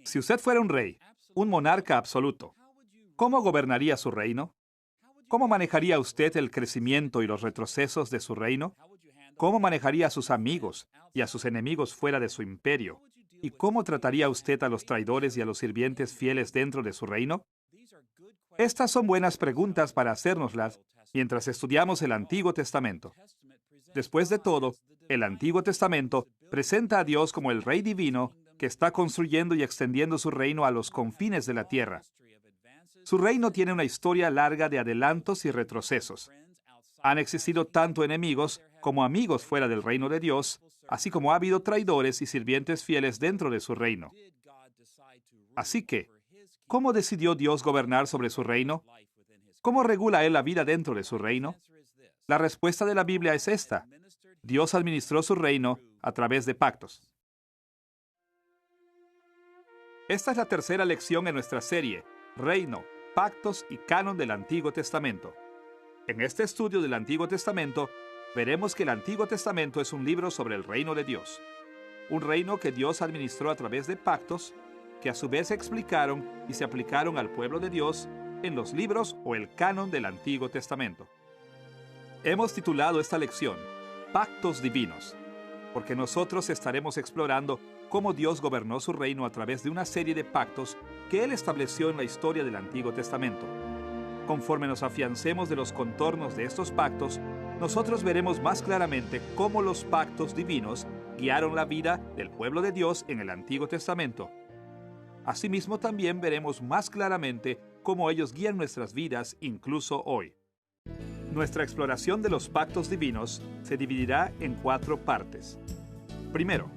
Si usted fuera un rey, un monarca absoluto, ¿cómo gobernaría su reino? ¿Cómo manejaría usted el crecimiento y los retrocesos de su reino? ¿Cómo manejaría a sus amigos y a sus enemigos fuera de su imperio? ¿Y cómo trataría usted a los traidores y a los sirvientes fieles dentro de su reino? Estas son buenas preguntas para hacérnoslas mientras estudiamos el Antiguo Testamento. Después de todo, el Antiguo Testamento presenta a Dios como el Rey divino que está construyendo y extendiendo su reino a los confines de la tierra. Su reino tiene una historia larga de adelantos y retrocesos. Han existido tanto enemigos como amigos fuera del reino de Dios, así como ha habido traidores y sirvientes fieles dentro de su reino. Así que, ¿cómo decidió Dios gobernar sobre su reino? ¿Cómo regula Él la vida dentro de su reino? La respuesta de la Biblia es esta: Dios administró su reino a través de pactos. Esta es la tercera lección en nuestra serie, Reino, Pactos y Canon del Antiguo Testamento. En este estudio del Antiguo Testamento, veremos que el Antiguo Testamento es un libro sobre el reino de Dios. Un reino que Dios administró a través de pactos, que a su vez se explicaron y se aplicaron al pueblo de Dios en los libros o el canon del Antiguo Testamento. Hemos titulado esta lección, Pactos Divinos, porque nosotros estaremos explorando cómo Dios gobernó su reino a través de una serie de pactos que Él estableció en la historia del Antiguo Testamento. Conforme nos afiancemos de los contornos de estos pactos, nosotros veremos más claramente cómo los pactos divinos guiaron la vida del pueblo de Dios en el Antiguo Testamento. Asimismo, también veremos más claramente cómo ellos guían nuestras vidas incluso hoy. Nuestra exploración de los pactos divinos se dividirá en 4 partes. Primero,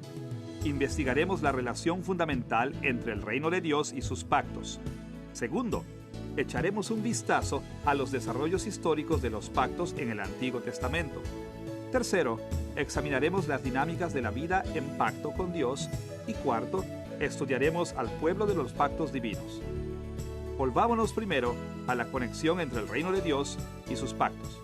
investigaremos la relación fundamental entre el reino de Dios y sus pactos. Segundo, echaremos un vistazo a los desarrollos históricos de los pactos en el Antiguo Testamento. Tercero, examinaremos las dinámicas de la vida en pacto con Dios. Y cuarto, estudiaremos al pueblo de los pactos divinos. Volvámonos primero a la conexión entre el reino de Dios y sus pactos.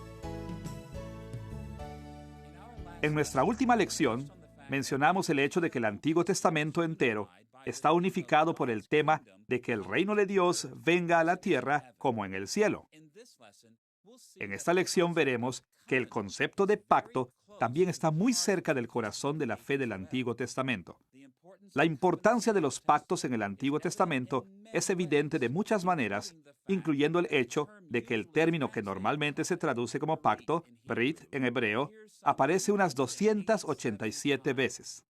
En nuestra última lección, mencionamos el hecho de que el Antiguo Testamento entero está unificado por el tema de que el reino de Dios venga a la tierra como en el cielo. En esta lección veremos que el concepto de pacto también está muy cerca del corazón de la fe del Antiguo Testamento. La importancia de los pactos en el Antiguo Testamento es evidente de muchas maneras, incluyendo el hecho de que el término que normalmente se traduce como pacto, brit en hebreo, aparece unas 287 veces.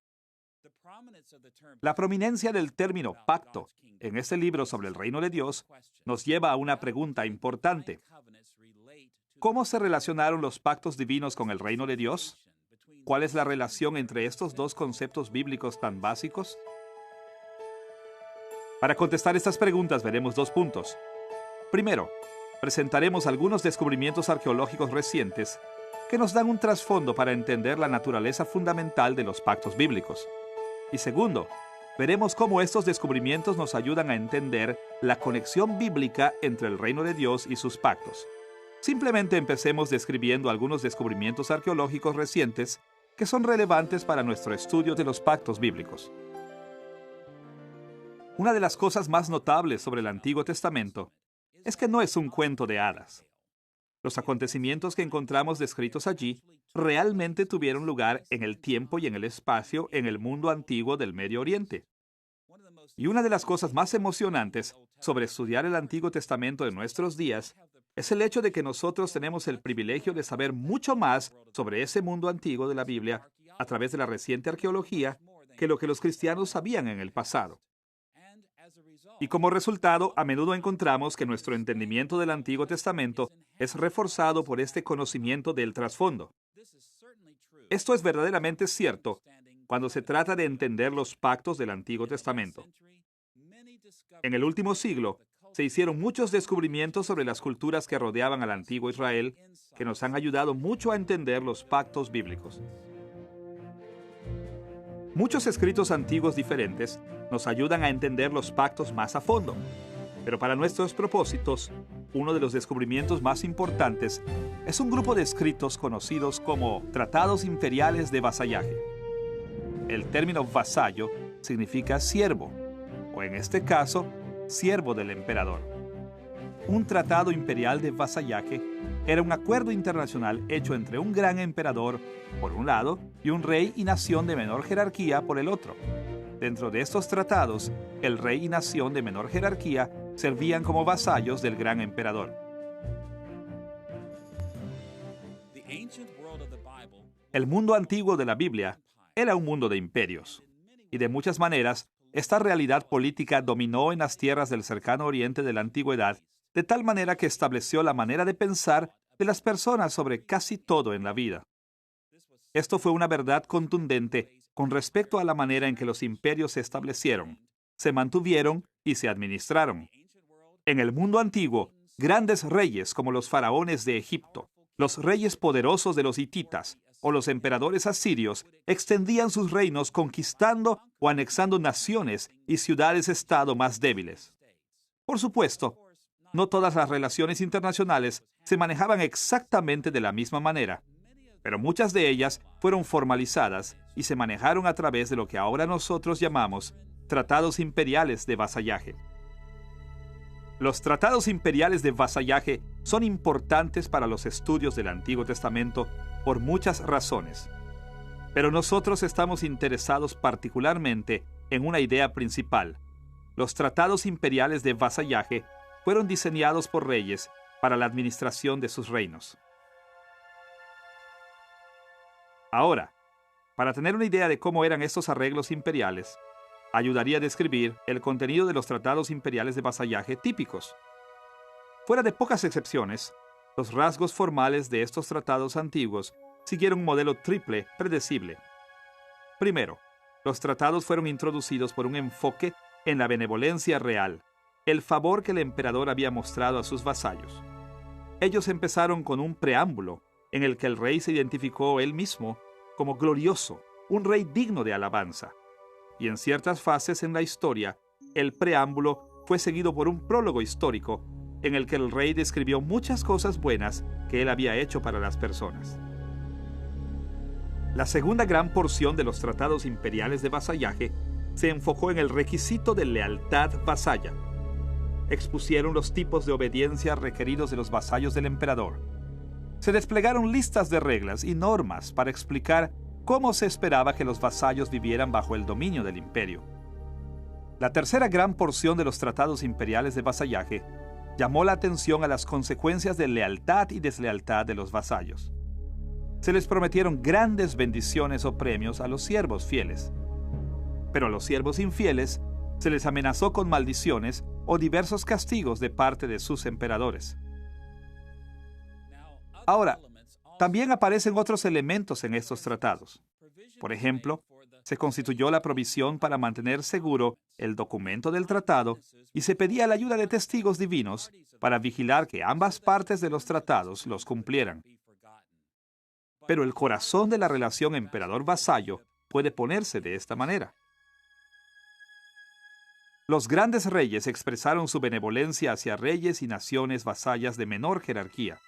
La prominencia del término pacto en este libro sobre el reino de Dios nos lleva a una pregunta importante. ¿Cómo se relacionaron los pactos divinos con el reino de Dios? ¿Cuál es la relación entre estos dos conceptos bíblicos tan básicos? Para contestar estas preguntas veremos 2 puntos. Primero, presentaremos algunos descubrimientos arqueológicos recientes que nos dan un trasfondo para entender la naturaleza fundamental de los pactos bíblicos. Y segundo, veremos cómo estos descubrimientos nos ayudan a entender la conexión bíblica entre el reino de Dios y sus pactos. Simplemente empecemos describiendo algunos descubrimientos arqueológicos recientes que son relevantes para nuestro estudio de los pactos bíblicos. Una de las cosas más notables sobre el Antiguo Testamento es que no es un cuento de hadas. Los acontecimientos que encontramos descritos allí realmente tuvieron lugar en el tiempo y en el espacio en el mundo antiguo del Medio Oriente. Y una de las cosas más emocionantes sobre estudiar el Antiguo Testamento de nuestros días es el hecho de que nosotros tenemos el privilegio de saber mucho más sobre ese mundo antiguo de la Biblia a través de la reciente arqueología que lo que los cristianos sabían en el pasado. Y como resultado, a menudo encontramos que nuestro entendimiento del Antiguo Testamento es reforzado por este conocimiento del trasfondo. Esto es verdaderamente cierto cuando se trata de entender los pactos del Antiguo Testamento. En el último siglo, se hicieron muchos descubrimientos sobre las culturas que rodeaban al antiguo Israel que nos han ayudado mucho a entender los pactos bíblicos. Muchos escritos antiguos diferentes nos ayudan a entender los pactos más a fondo, pero para nuestros propósitos, uno de los descubrimientos más importantes es un grupo de escritos conocidos como Tratados Imperiales de Vasallaje. El término vasallo significa siervo, o en este caso, siervo del emperador. Un tratado imperial de vasallaje era un acuerdo internacional hecho entre un gran emperador, por un lado, y un rey y nación de menor jerarquía por el otro. Dentro de estos tratados, el rey y nación de menor jerarquía servían como vasallos del gran emperador. El mundo antiguo de la Biblia era un mundo de imperios, y de muchas maneras, esta realidad política dominó en las tierras del cercano oriente de la antigüedad, de tal manera que estableció la manera de pensar de las personas sobre casi todo en la vida. Esto fue una verdad contundente con respecto a la manera en que los imperios se establecieron, se mantuvieron y se administraron. En el mundo antiguo, grandes reyes como los faraones de Egipto, los reyes poderosos de los hititas o los emperadores asirios extendían sus reinos conquistando o anexando naciones y ciudades-estado más débiles. Por supuesto, no todas las relaciones internacionales se manejaban exactamente de la misma manera, pero muchas de ellas fueron formalizadas y se manejaron a través de lo que ahora nosotros llamamos tratados imperiales de vasallaje. Los tratados imperiales de vasallaje son importantes para los estudios del Antiguo Testamento por muchas razones, pero nosotros estamos interesados particularmente en una idea principal. Los tratados imperiales de vasallaje fueron diseñados por reyes para la administración de sus reinos. Ahora, para tener una idea de cómo eran estos arreglos imperiales, ayudaría a describir el contenido de los tratados imperiales de vasallaje típicos. Fuera de pocas excepciones, los rasgos formales de estos tratados antiguos siguieron un modelo triple predecible. Primero, los tratados fueron introducidos por un enfoque en la benevolencia real, el favor que el emperador había mostrado a sus vasallos. Ellos empezaron con un preámbulo en el que el rey se identificó él mismo como glorioso, un rey digno de alabanza. Y en ciertas fases en la historia, el preámbulo fue seguido por un prólogo histórico en el que el rey describió muchas cosas buenas que él había hecho para las personas. La segunda gran porción de los tratados imperiales de vasallaje se enfocó en el requisito de lealtad vasalla. Expusieron los tipos de obediencia requeridos de los vasallos del emperador. Se desplegaron listas de reglas y normas para explicar cómo se esperaba que los vasallos vivieran bajo el dominio del imperio. La tercera gran porción de los tratados imperiales de vasallaje llamó la atención a las consecuencias de lealtad y deslealtad de los vasallos. Se les prometieron grandes bendiciones o premios a los siervos fieles, pero a los siervos infieles se les amenazó con maldiciones o diversos castigos de parte de sus emperadores. Ahora, también aparecen otros elementos en estos tratados. Por ejemplo, se constituyó la provisión para mantener seguro el documento del tratado y se pedía la ayuda de testigos divinos para vigilar que ambas partes de los tratados los cumplieran. Pero el corazón de la relación emperador-vasallo puede ponerse de esta manera. Los grandes reyes expresaron su benevolencia hacia reyes y naciones vasallas de menor jerarquía.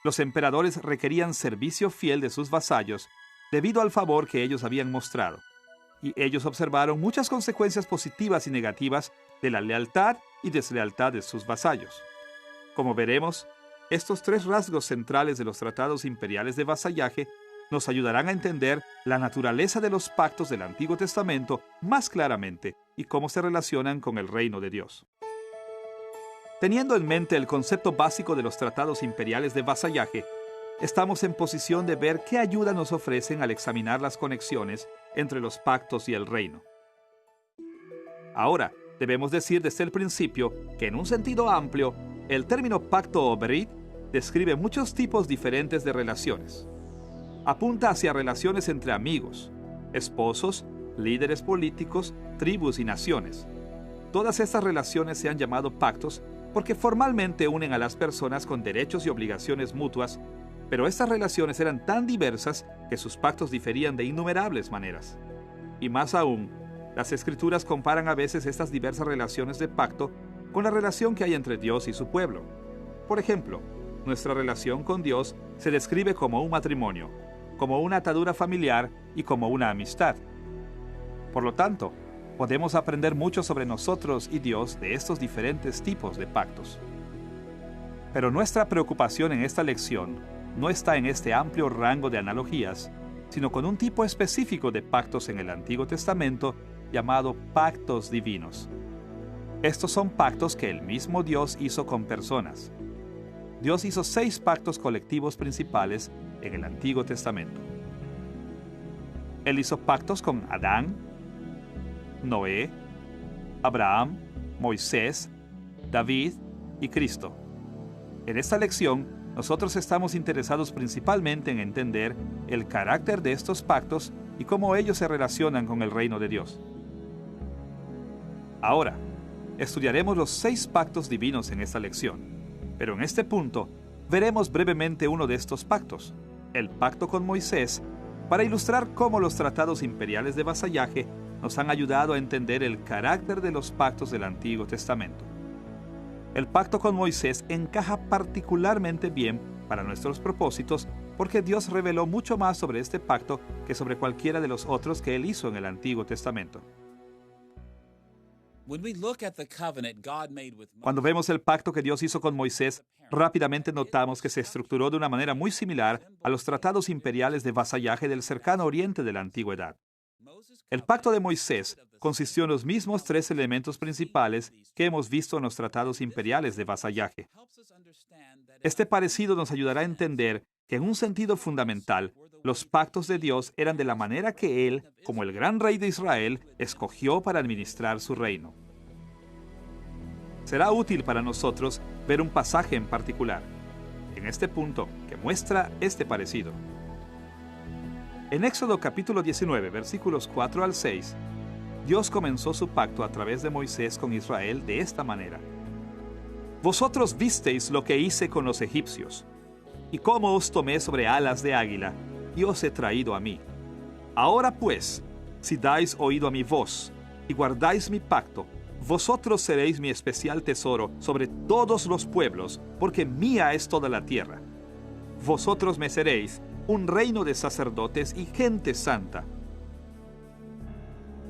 Los emperadores requerían servicio fiel de sus vasallos debido al favor que ellos habían mostrado, y ellos observaron muchas consecuencias positivas y negativas de la lealtad y deslealtad de sus vasallos. Como veremos, estos tres rasgos centrales de los tratados imperiales de vasallaje nos ayudarán a entender la naturaleza de los pactos del Antiguo Testamento más claramente y cómo se relacionan con el reino de Dios. Teniendo en mente el concepto básico de los tratados imperiales de vasallaje, estamos en posición de ver qué ayuda nos ofrecen al examinar las conexiones entre los pactos y el reino. Ahora, debemos decir desde el principio que en un sentido amplio, el término pacto o brit describe muchos tipos diferentes de relaciones. Apunta hacia relaciones entre amigos, esposos, líderes políticos, tribus y naciones. Todas estas relaciones se han llamado pactos porque formalmente unen a las personas con derechos y obligaciones mutuas, pero estas relaciones eran tan diversas que sus pactos diferían de innumerables maneras. Y más aún, las Escrituras comparan a veces estas diversas relaciones de pacto con la relación que hay entre Dios y su pueblo. Por ejemplo, nuestra relación con Dios se describe como un matrimonio, como una atadura familiar y como una amistad. Por lo tanto, Podemos aprender mucho sobre nosotros y Dios de estos diferentes tipos de pactos. Pero nuestra preocupación en esta lección no está en este amplio rango de analogías, sino con un tipo específico de pactos en el Antiguo Testamento llamado pactos divinos. Estos son pactos que el mismo Dios hizo con personas. Dios hizo 6 pactos colectivos principales en el Antiguo Testamento. Él hizo pactos con Adán, Noé, Abraham, Moisés, David y Cristo. En esta lección, nosotros estamos interesados principalmente en entender el carácter de estos pactos y cómo ellos se relacionan con el reino de Dios. Ahora, estudiaremos los 6 pactos divinos en esta lección, pero en este punto veremos brevemente uno de estos pactos, el pacto con Moisés, para ilustrar cómo los tratados imperiales de vasallaje nos han ayudado a entender el carácter de los pactos del Antiguo Testamento. El pacto con Moisés encaja particularmente bien para nuestros propósitos porque Dios reveló mucho más sobre este pacto que sobre cualquiera de los otros que Él hizo en el Antiguo Testamento. Cuando vemos el pacto que Dios hizo con Moisés, rápidamente notamos que se estructuró de una manera muy similar a los tratados imperiales de vasallaje del cercano oriente de la antigüedad. El pacto de Moisés consistió en los mismos 3 elementos principales que hemos visto en los tratados imperiales de vasallaje. Este parecido nos ayudará a entender que en un sentido fundamental, los pactos de Dios eran de la manera que Él, como el gran rey de Israel, escogió para administrar su reino. Será útil para nosotros ver un pasaje en particular, en este punto, que muestra este parecido. En Éxodo capítulo 19, versículos 4 al 6, Dios comenzó su pacto a través de Moisés con Israel de esta manera. Vosotros visteis lo que hice con los egipcios, y cómo os tomé sobre alas de águila, y os he traído a mí. Ahora pues, si dais oído a mi voz, y guardáis mi pacto, vosotros seréis mi especial tesoro sobre todos los pueblos, porque mía es toda la tierra. Vosotros me seréis un reino de sacerdotes y gente santa.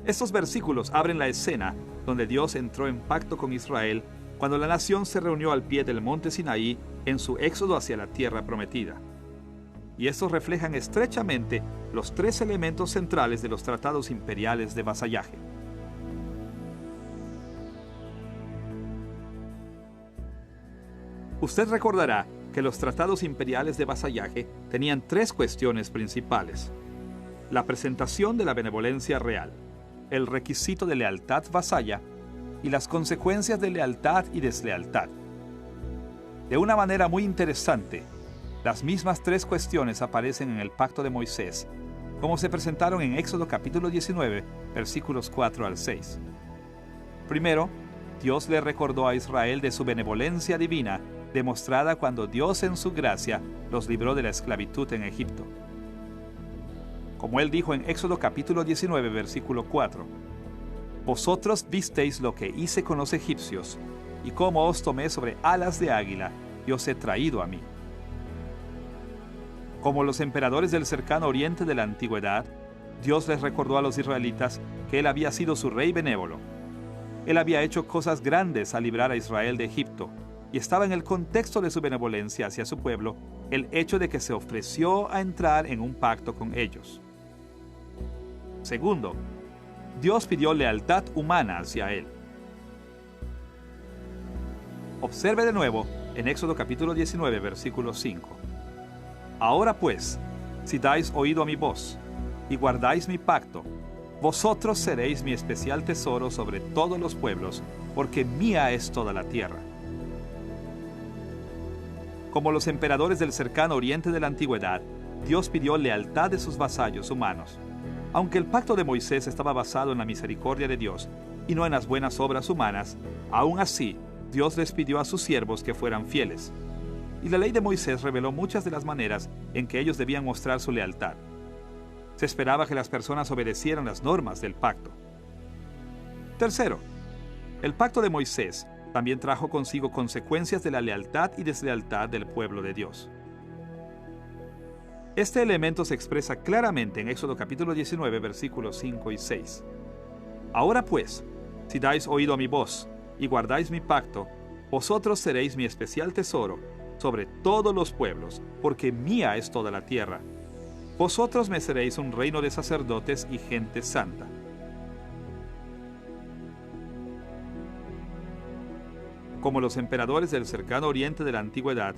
Estos versículos abren la escena donde Dios entró en pacto con Israel cuando la nación se reunió al pie del monte Sinaí en su éxodo hacia la tierra prometida. Y estos reflejan estrechamente los 3 elementos centrales de los tratados imperiales de vasallaje. Usted recordará que los tratados imperiales de vasallaje tenían 3 cuestiones principales: la presentación de la benevolencia real, el requisito de lealtad vasalla y las consecuencias de lealtad y deslealtad. De una manera muy interesante, las mismas 3 cuestiones aparecen en el pacto de Moisés, como se presentaron en Éxodo capítulo 19, versículos 4 al 6. Primero, Dios le recordó a Israel de su benevolencia divina, demostrada cuando Dios en su gracia los libró de la esclavitud en Egipto. Como Él dijo en Éxodo capítulo 19, versículo 4, Vosotros visteis lo que hice con los egipcios, y cómo os tomé sobre alas de águila, y os he traído a mí. Como los emperadores del cercano oriente de la antigüedad, Dios les recordó a los israelitas que Él había sido su rey benévolo. Él había hecho cosas grandes al librar a Israel de Egipto, y estaba en el contexto de su benevolencia hacia su pueblo el hecho de que se ofreció a entrar en un pacto con ellos. Segundo, Dios pidió lealtad humana hacia Él. Observe de nuevo en Éxodo capítulo 19, versículo 5. Ahora pues, si dais oído a mi voz y guardáis mi pacto, vosotros seréis mi especial tesoro sobre todos los pueblos, porque mía es toda la tierra. Como los emperadores del cercano oriente de la antigüedad, Dios pidió lealtad de sus vasallos humanos. Aunque el pacto de Moisés estaba basado en la misericordia de Dios y no en las buenas obras humanas, aún así, Dios les pidió a sus siervos que fueran fieles. Y la ley de Moisés reveló muchas de las maneras en que ellos debían mostrar su lealtad. Se esperaba que las personas obedecieran las normas del pacto. Tercero, el pacto de Moisés también trajo consigo consecuencias de la lealtad y deslealtad del pueblo de Dios. Este elemento se expresa claramente en Éxodo capítulo 19, versículos 5 y 6. Ahora pues, si dais oído a mi voz y guardáis mi pacto, vosotros seréis mi especial tesoro sobre todos los pueblos, porque mía es toda la tierra. Vosotros me seréis un reino de sacerdotes y gente santa. Como los emperadores del cercano oriente de la antigüedad,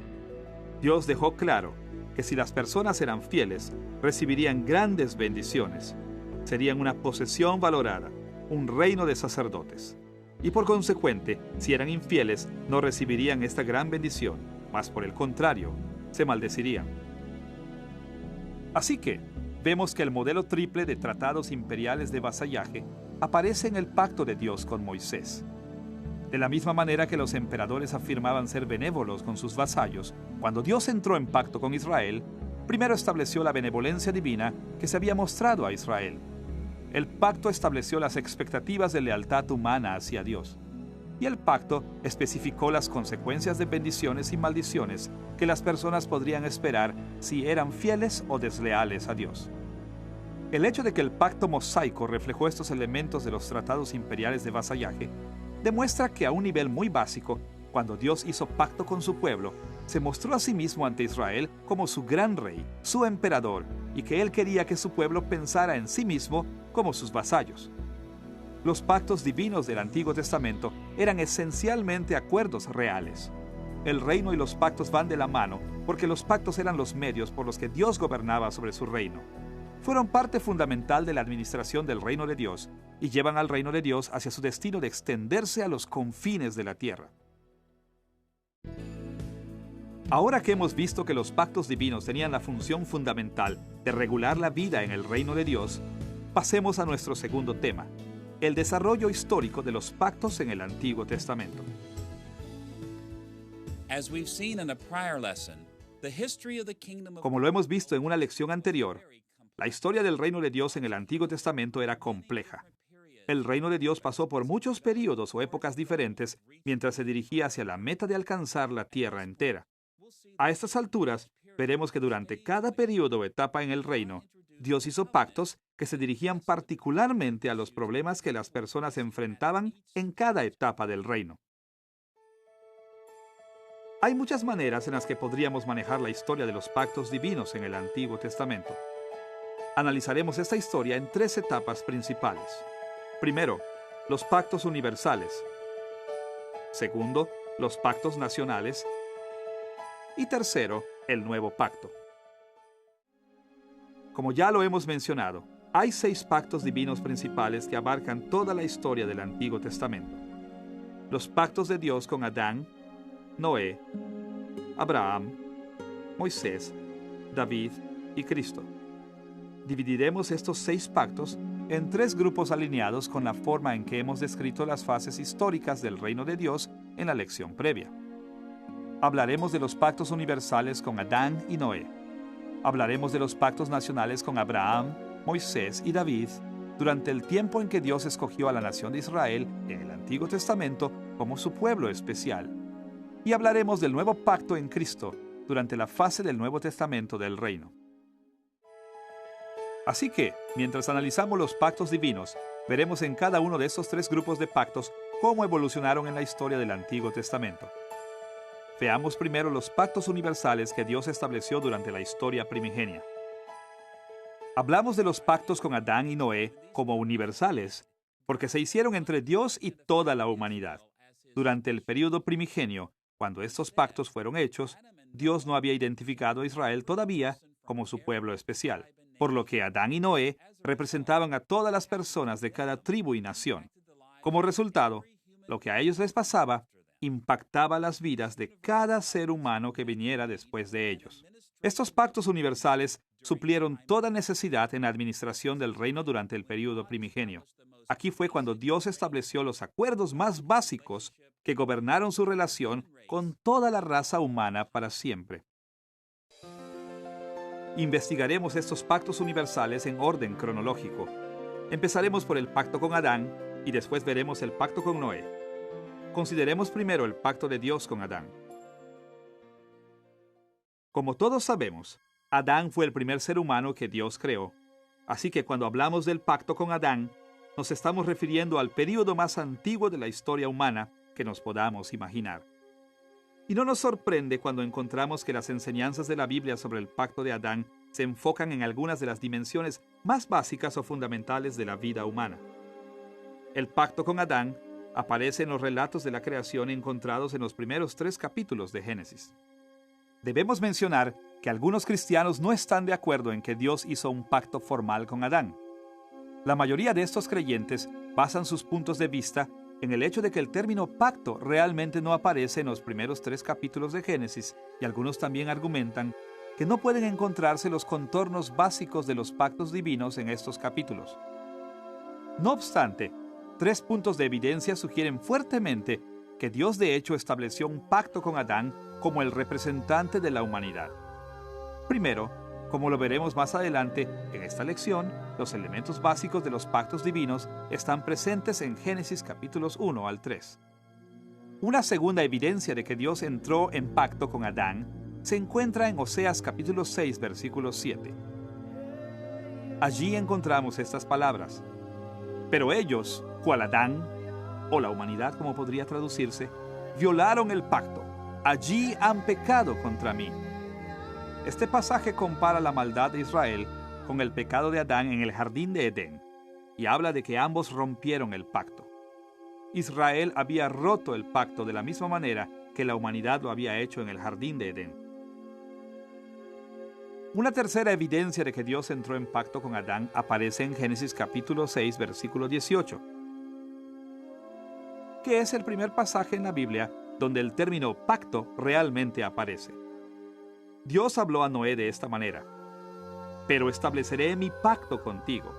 Dios dejó claro que si las personas eran fieles, recibirían grandes bendiciones. Serían una posesión valorada, un reino de sacerdotes. Y por consecuente, si eran infieles, no recibirían esta gran bendición, mas por el contrario, se maldecirían. Así que, vemos que el modelo triple de tratados imperiales de vasallaje aparece en el pacto de Dios con Moisés. De la misma manera que los emperadores afirmaban ser benévolos con sus vasallos, cuando Dios entró en pacto con Israel, primero estableció la benevolencia divina que se había mostrado a Israel. El pacto estableció las expectativas de lealtad humana hacia Dios. Y el pacto especificó las consecuencias de bendiciones y maldiciones que las personas podrían esperar si eran fieles o desleales a Dios. El hecho de que el pacto mosaico reflejó estos elementos de los tratados imperiales de vasallaje demuestra que a un nivel muy básico, cuando Dios hizo pacto con su pueblo, se mostró a sí mismo ante Israel como su gran rey, su emperador, y que él quería que su pueblo pensara en sí mismo como sus vasallos. Los pactos divinos del Antiguo Testamento eran esencialmente acuerdos reales. El reino y los pactos van de la mano porque los pactos eran los medios por los que Dios gobernaba sobre su reino. Fueron parte fundamental de la administración del reino de Dios y llevan al reino de Dios hacia su destino de extenderse a los confines de la tierra. Ahora que hemos visto que los pactos divinos tenían la función fundamental de regular la vida en el reino de Dios, pasemos a nuestro segundo tema, el desarrollo histórico de los pactos en el Antiguo Testamento. Como lo hemos visto en una lección anterior, la historia del reino de Dios en el Antiguo Testamento era compleja. El reino de Dios pasó por muchos períodos o épocas diferentes mientras se dirigía hacia la meta de alcanzar la tierra entera. A estas alturas, veremos que durante cada período o etapa en el reino, Dios hizo pactos que se dirigían particularmente a los problemas que las personas enfrentaban en cada etapa del reino. Hay muchas maneras en las que podríamos manejar la historia de los pactos divinos en el Antiguo Testamento. Analizaremos esta historia en tres etapas principales. Primero, los pactos universales. Segundo, los pactos nacionales. Y tercero, el nuevo pacto. Como ya lo hemos mencionado, hay 6 pactos divinos principales que abarcan toda la historia del Antiguo Testamento. Los pactos de Dios con Adán, Noé, Abraham, Moisés, David y Cristo. Dividiremos estos 6 pactos en 3 grupos alineados con la forma en que hemos descrito las fases históricas del reino de Dios en la lección previa. Hablaremos de los pactos universales con Adán y Noé. Hablaremos de los pactos nacionales con Abraham, Moisés y David durante el tiempo en que Dios escogió a la nación de Israel en el Antiguo Testamento como su pueblo especial. Y hablaremos del nuevo pacto en Cristo durante la fase del Nuevo Testamento del reino. Así que, mientras analizamos los pactos divinos, veremos en cada uno de estos 3 grupos de pactos cómo evolucionaron en la historia del Antiguo Testamento. Veamos primero los pactos universales que Dios estableció durante la historia primigenia. Hablamos de los pactos con Adán y Noé como universales, porque se hicieron entre Dios y toda la humanidad. Durante el período primigenio, cuando estos pactos fueron hechos, Dios no había identificado a Israel todavía como su pueblo especial, por lo que Adán y Noé representaban a todas las personas de cada tribu y nación. Como resultado, lo que a ellos les pasaba impactaba las vidas de cada ser humano que viniera después de ellos. Estos pactos universales suplieron toda necesidad en la administración del reino durante el período primigenio. Aquí fue cuando Dios estableció los acuerdos más básicos que gobernaron su relación con toda la raza humana para siempre. Investigaremos estos pactos universales en orden cronológico. Empezaremos por el pacto con Adán y después veremos el pacto con Noé. Consideremos primero el pacto de Dios con Adán. Como todos sabemos, Adán fue el primer ser humano que Dios creó. Así que cuando hablamos del pacto con Adán, nos estamos refiriendo al período más antiguo de la historia humana que nos podamos imaginar. Y no nos sorprende cuando encontramos que las enseñanzas de la Biblia sobre el pacto de Adán se enfocan en algunas de las dimensiones más básicas o fundamentales de la vida humana. El pacto con Adán aparece en los relatos de la creación encontrados en los primeros 3 capítulos de Génesis. Debemos mencionar que algunos cristianos no están de acuerdo en que Dios hizo un pacto formal con Adán. La mayoría de estos creyentes basan sus puntos de vista en el hecho de que el término pacto realmente no aparece en los primeros 3 capítulos de Génesis, y algunos también argumentan que no pueden encontrarse los contornos básicos de los pactos divinos en estos capítulos. No obstante, 3 puntos de evidencia sugieren fuertemente que Dios de hecho estableció un pacto con Adán como el representante de la humanidad. Primero, como lo veremos más adelante en esta lección, los elementos básicos de los pactos divinos están presentes en Génesis capítulos 1 al 3. Una segunda evidencia de que Dios entró en pacto con Adán se encuentra en Oseas capítulo 6, versículo 7. Allí encontramos estas palabras: pero ellos, cual Adán, o la humanidad como podría traducirse, violaron el pacto. Allí han pecado contra mí. Este pasaje compara la maldad de Israel con el pecado de Adán en el jardín de Edén, y habla de que ambos rompieron el pacto. Israel había roto el pacto de la misma manera que la humanidad lo había hecho en el jardín de Edén. Una tercera evidencia de que Dios entró en pacto con Adán aparece en Génesis capítulo 6, versículo 18, que es el primer pasaje en la Biblia donde el término pacto realmente aparece. Dios habló a Noé de esta manera: pero estableceré mi pacto contigo.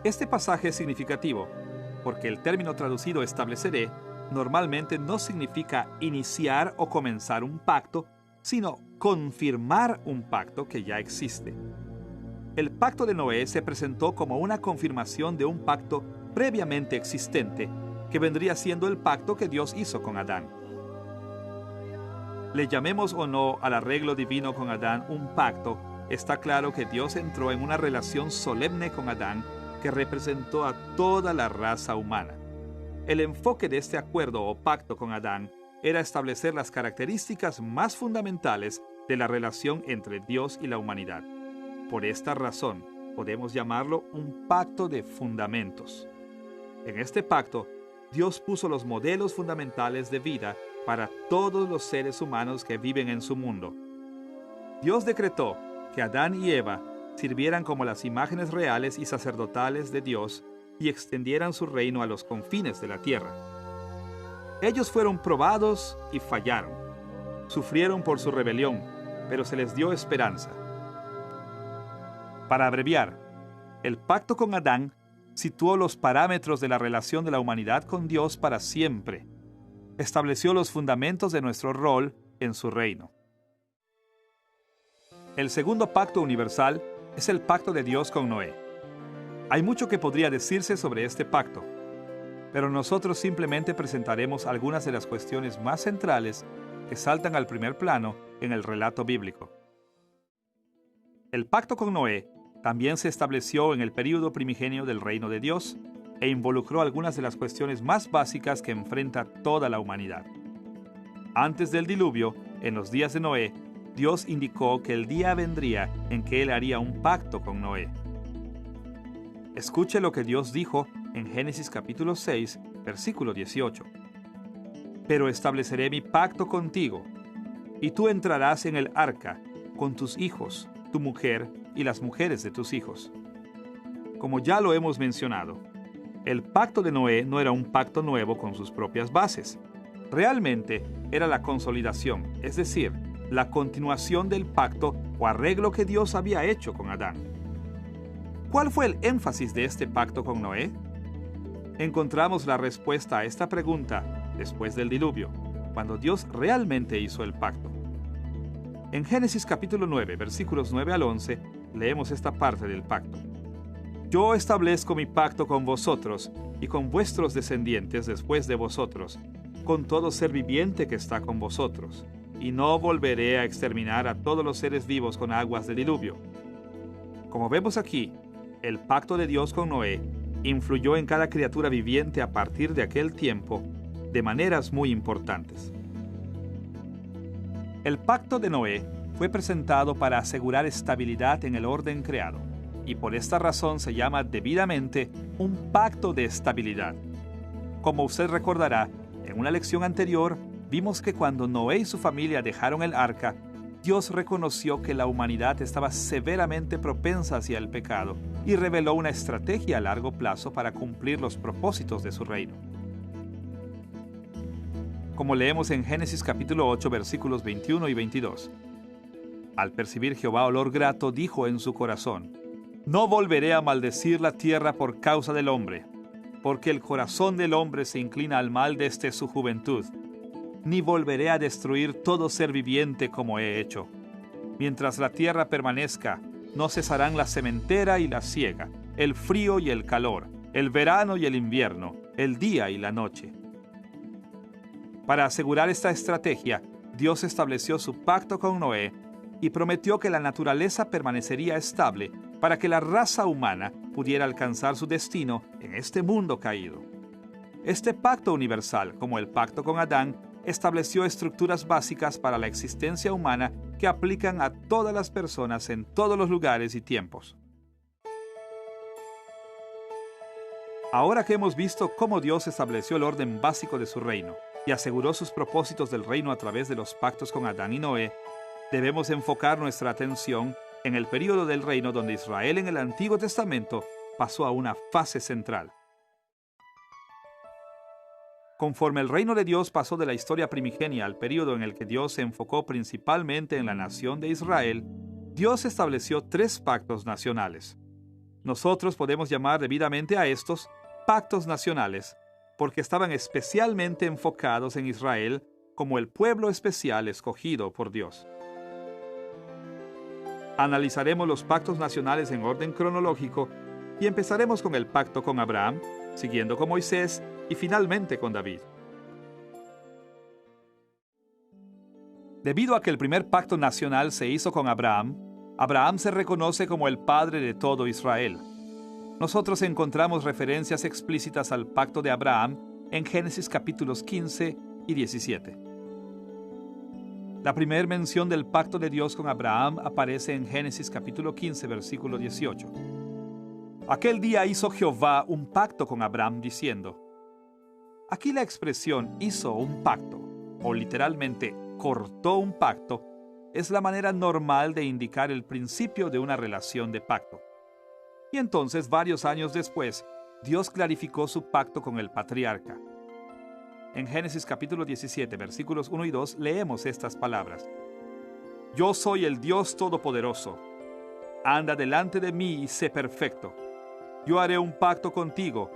Este pasaje es significativo porque el término traducido estableceré normalmente no significa iniciar o comenzar un pacto, sino confirmar un pacto que ya existe. El pacto de Noé se presentó como una confirmación de un pacto previamente existente, que vendría siendo el pacto que Dios hizo con Adán. Le llamemos o no al arreglo divino con Adán un pacto, está claro que Dios entró en una relación solemne con Adán que representó a toda la raza humana. El enfoque de este acuerdo o pacto con Adán era establecer las características más fundamentales de la relación entre Dios y la humanidad. Por esta razón, podemos llamarlo un pacto de fundamentos. En este pacto, Dios puso los modelos fundamentales de vida para todos los seres humanos que viven en su mundo. Dios decretó que Adán y Eva sirvieran como las imágenes reales y sacerdotales de Dios y extendieran su reino a los confines de la tierra. Ellos fueron probados y fallaron. Sufrieron por su rebelión, pero se les dio esperanza. Para abreviar, el pacto con Adán situó los parámetros de la relación de la humanidad con Dios para siempre. Estableció los fundamentos de nuestro rol en su reino. El segundo pacto universal es el pacto de Dios con Noé. Hay mucho que podría decirse sobre este pacto, pero nosotros simplemente presentaremos algunas de las cuestiones más centrales que saltan al primer plano en el relato bíblico. El pacto con Noé también se estableció en el período primigenio del reino de Dios e involucró algunas de las cuestiones más básicas que enfrenta toda la humanidad. Antes del diluvio, en los días de Noé, Dios indicó que el día vendría en que Él haría un pacto con Noé. Escuche lo que Dios dijo en Génesis capítulo 6, versículo 18. Pero estableceré mi pacto contigo, y tú entrarás en el arca con tus hijos, tu mujer y las mujeres de tus hijos. Como ya lo hemos mencionado, el pacto de Noé no era un pacto nuevo con sus propias bases. Realmente era la consolidación, es decir, la continuación del pacto o arreglo que Dios había hecho con Adán. ¿Cuál fue el énfasis de este pacto con Noé? Encontramos la respuesta a esta pregunta después del diluvio, cuando Dios realmente hizo el pacto. En Génesis capítulo 9, versículos 9 al 11, leemos esta parte del pacto. Yo establezco mi pacto con vosotros y con vuestros descendientes después de vosotros, con todo ser viviente que está con vosotros, y no volveré a exterminar a todos los seres vivos con aguas de diluvio. Como vemos aquí, el pacto de Dios con Noé influyó en cada criatura viviente a partir de aquel tiempo de maneras muy importantes. El pacto de Noé fue presentado para asegurar estabilidad en el orden creado, y por esta razón se llama debidamente un pacto de estabilidad. Como usted recordará, en una lección anterior vimos que cuando Noé y su familia dejaron el arca, Dios reconoció que la humanidad estaba severamente propensa hacia el pecado y reveló una estrategia a largo plazo para cumplir los propósitos de su reino. Como leemos en Génesis capítulo 8, versículos 21 y 22. Al percibir Jehová olor grato, dijo en su corazón: No volveré a maldecir la tierra por causa del hombre, porque el corazón del hombre se inclina al mal desde su juventud. Ni volveré a destruir todo ser viviente como he hecho. Mientras la tierra permanezca, no cesarán la sementera y la siega, el frío y el calor, el verano y el invierno, el día y la noche. Para asegurar esta estrategia, Dios estableció su pacto con Noé y prometió que la naturaleza permanecería estable para que la raza humana pudiera alcanzar su destino en este mundo caído. Este pacto universal, como el pacto con Adán, estableció estructuras básicas para la existencia humana que aplican a todas las personas en todos los lugares y tiempos. Ahora que hemos visto cómo Dios estableció el orden básico de su reino y aseguró sus propósitos del reino a través de los pactos con Adán y Noé, debemos enfocar nuestra atención en el período del reino donde Israel en el Antiguo Testamento pasó a una fase central. Conforme el reino de Dios pasó de la historia primigenia al período en el que Dios se enfocó principalmente en la nación de Israel, Dios estableció 3 pactos nacionales. Nosotros podemos llamar debidamente a estos pactos nacionales, porque estaban especialmente enfocados en Israel como el pueblo especial escogido por Dios. Analizaremos los pactos nacionales en orden cronológico y empezaremos con el pacto con Abraham, siguiendo con Moisés y finalmente con David. Debido a que el primer pacto nacional se hizo con Abraham, Abraham se reconoce como el padre de todo Israel. Nosotros encontramos referencias explícitas al pacto de Abraham en Génesis capítulos 15 y 17. La primera mención del pacto de Dios con Abraham aparece en Génesis capítulo 15, versículo 18. Aquel día hizo Jehová un pacto con Abraham diciendo. Aquí la expresión hizo un pacto, o literalmente cortó un pacto, es la manera normal de indicar el principio de una relación de pacto. Y entonces, varios años después, Dios clarificó su pacto con el patriarca. En Génesis capítulo 17, versículos 1 y 2, leemos estas palabras. Yo soy el Dios Todopoderoso. Anda delante de mí y sé perfecto. Yo haré un pacto contigo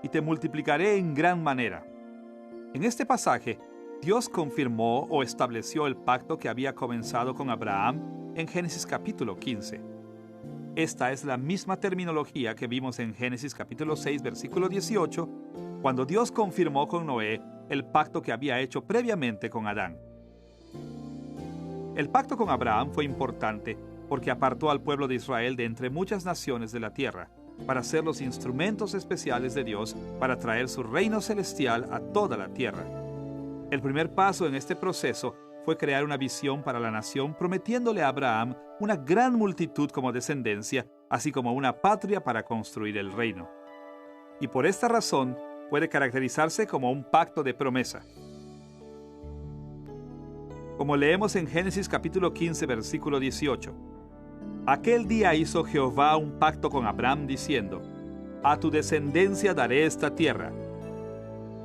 y te multiplicaré en gran manera. En este pasaje, Dios confirmó o estableció el pacto que había comenzado con Abraham en Génesis capítulo 15. Esta es la misma terminología que vimos en Génesis capítulo 6, versículo 18, cuando Dios confirmó con Noé el pacto que había hecho previamente con Adán. El pacto con Abraham fue importante porque apartó al pueblo de Israel de entre muchas naciones de la tierra, para ser los instrumentos especiales de Dios para traer su reino celestial a toda la tierra. El primer paso en este proceso fue crear una visión para la nación, prometiéndole a Abraham una gran multitud como descendencia, así como una patria para construir el reino. Y por esta razón puede caracterizarse como un pacto de promesa. Como leemos en Génesis capítulo 15, versículo 18. Aquel día hizo Jehová un pacto con Abraham diciendo, a tu descendencia daré esta tierra.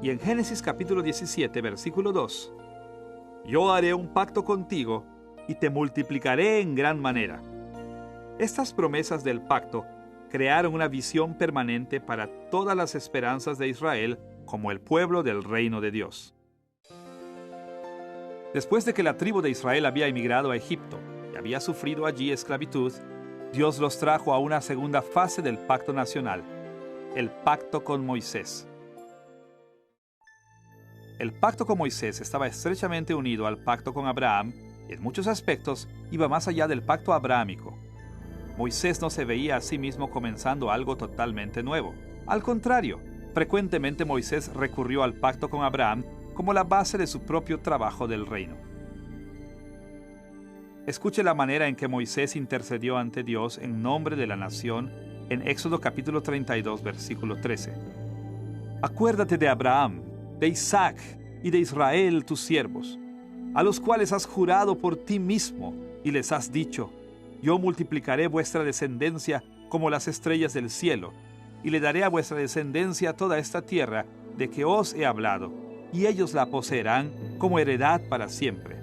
Y en Génesis capítulo 17, versículo 2, yo haré un pacto contigo y te multiplicaré en gran manera. Estas promesas del pacto crearon una visión permanente para todas las esperanzas de Israel como el pueblo del reino de Dios. Después de que la tribu de Israel había emigrado a Egipto y había sufrido allí esclavitud, Dios los trajo a una segunda fase del pacto nacional, el pacto con Moisés. El pacto con Moisés estaba estrechamente unido al pacto con Abraham y en muchos aspectos iba más allá del pacto abrahámico. Moisés no se veía a sí mismo comenzando algo totalmente nuevo. Al contrario, frecuentemente Moisés recurrió al pacto con Abraham como la base de su propio trabajo del reino. Escuche la manera en que Moisés intercedió ante Dios en nombre de la nación en Éxodo capítulo 32, versículo 13. Acuérdate de Abraham, de Isaac y de Israel tus siervos, a los cuales has jurado por ti mismo y les has dicho: yo multiplicaré vuestra descendencia como las estrellas del cielo, y le daré a vuestra descendencia toda esta tierra de que os he hablado, y ellos la poseerán como heredad para siempre.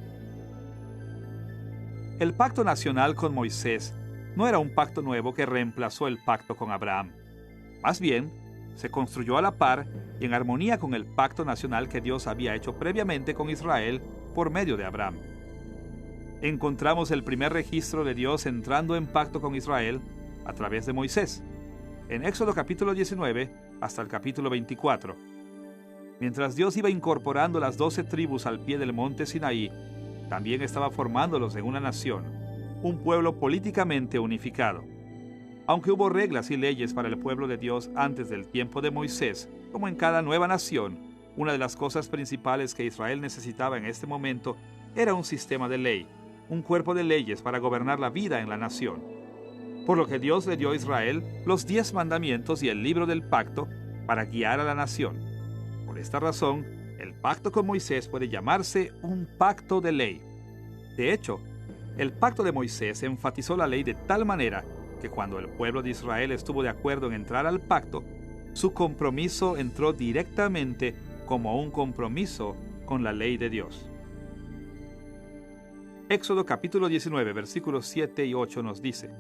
El pacto nacional con Moisés no era un pacto nuevo que reemplazó el pacto con Abraham. Más bien, se construyó a la par y en armonía con el pacto nacional que Dios había hecho previamente con Israel por medio de Abraham. Encontramos el primer registro de Dios entrando en pacto con Israel a través de Moisés, en Éxodo capítulo 19 hasta el capítulo 24. Mientras Dios iba incorporando las 12 tribus al pie del monte Sinaí, también estaba formándolos en una nación, un pueblo políticamente unificado. Aunque hubo reglas y leyes para el pueblo de Dios antes del tiempo de Moisés, como en cada nueva nación, una de las cosas principales que Israel necesitaba en este momento era un sistema de ley, un cuerpo de leyes para gobernar la vida en la nación. Por lo que Dios le dio a Israel los 10 mandamientos y el libro del pacto para guiar a la nación. Por esta razón, el pacto con Moisés puede llamarse un pacto de ley. De hecho, el pacto de Moisés enfatizó la ley de tal manera que cuando el pueblo de Israel estuvo de acuerdo en entrar al pacto, su compromiso entró directamente como un compromiso con la ley de Dios. Éxodo capítulo 19, versículos 7 y 8 nos dice: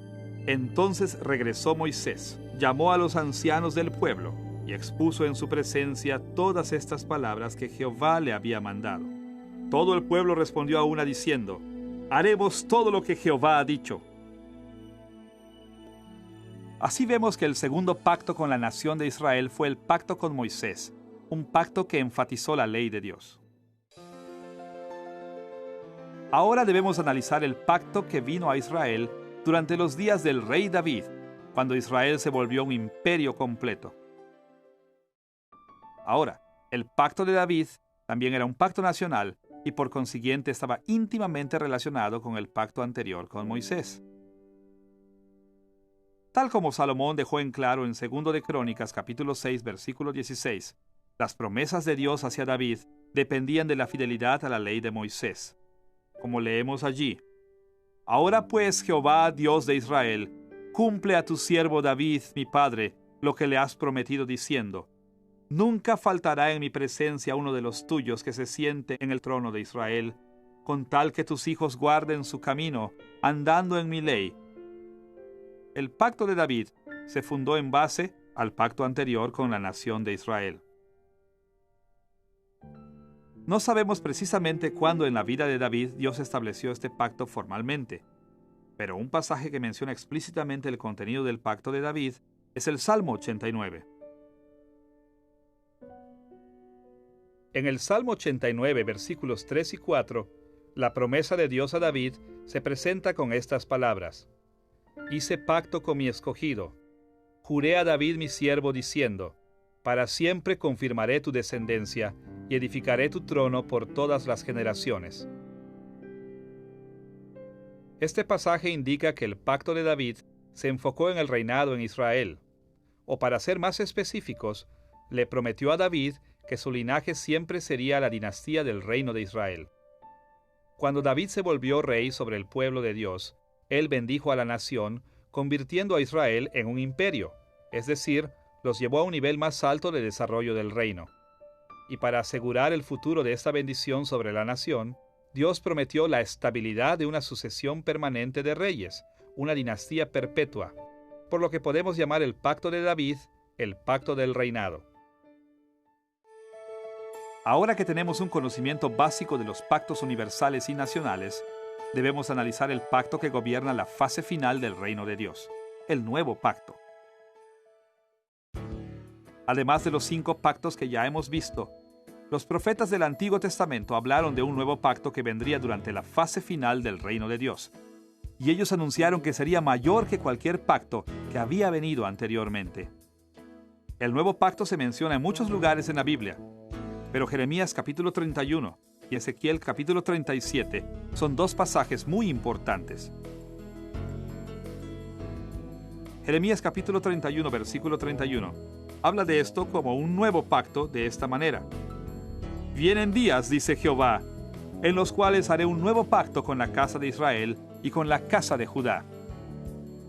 Entonces regresó Moisés, llamó a los ancianos del pueblo y expuso en su presencia todas estas palabras que Jehová le había mandado. Todo el pueblo respondió a una diciendo: haremos todo lo que Jehová ha dicho. Así vemos que el segundo pacto con la nación de Israel fue el pacto con Moisés, un pacto que enfatizó la ley de Dios. Ahora debemos analizar el pacto que vino a Israel durante los días del rey David, cuando Israel se volvió un imperio completo. Ahora, el pacto de David también era un pacto nacional y por consiguiente estaba íntimamente relacionado con el pacto anterior con Moisés. Tal como Salomón dejó en claro en 2 de Crónicas capítulo 6 versículo 16, las promesas de Dios hacia David dependían de la fidelidad a la ley de Moisés. Como leemos allí: Ahora pues, Jehová, Dios de Israel, cumple a tu siervo David, mi padre, lo que le has prometido diciendo: Nunca faltará en mi presencia uno de los tuyos que se siente en el trono de Israel, con tal que tus hijos guarden su camino, andando en mi ley. El pacto de David se fundó en base al pacto anterior con la nación de Israel. No sabemos precisamente cuándo en la vida de David Dios estableció este pacto formalmente, pero un pasaje que menciona explícitamente el contenido del pacto de David es el Salmo 89. En el Salmo 89, versículos 3 y 4, la promesa de Dios a David se presenta con estas palabras: Hice pacto con mi escogido, juré a David mi siervo diciendo: para siempre confirmaré tu descendencia y edificaré tu trono por todas las generaciones. Este pasaje indica que el pacto de David se enfocó en el reinado en Israel, o para ser más específicos, le prometió a David que su linaje siempre sería la dinastía del reino de Israel. Cuando David se volvió rey sobre el pueblo de Dios, él bendijo a la nación, convirtiendo a Israel en un imperio, es decir, los llevó a un nivel más alto de desarrollo del reino. Y para asegurar el futuro de esta bendición sobre la nación, Dios prometió la estabilidad de una sucesión permanente de reyes, una dinastía perpetua, por lo que podemos llamar el pacto de David el pacto del reinado. Ahora que tenemos un conocimiento básico de los pactos universales y nacionales, debemos analizar el pacto que gobierna la fase final del reino de Dios, el nuevo pacto. Además de los 5 pactos que ya hemos visto, los profetas del Antiguo Testamento hablaron de un nuevo pacto que vendría durante la fase final del reino de Dios. Y ellos anunciaron que sería mayor que cualquier pacto que había venido anteriormente. El nuevo pacto se menciona en muchos lugares en la Biblia, pero Jeremías capítulo 31 y Ezequiel capítulo 37 son dos pasajes muy importantes. Jeremías capítulo 31, versículo 31, habla de esto como un nuevo pacto de esta manera. Vienen días, dice Jehová, en los cuales haré un nuevo pacto con la casa de Israel y con la casa de Judá.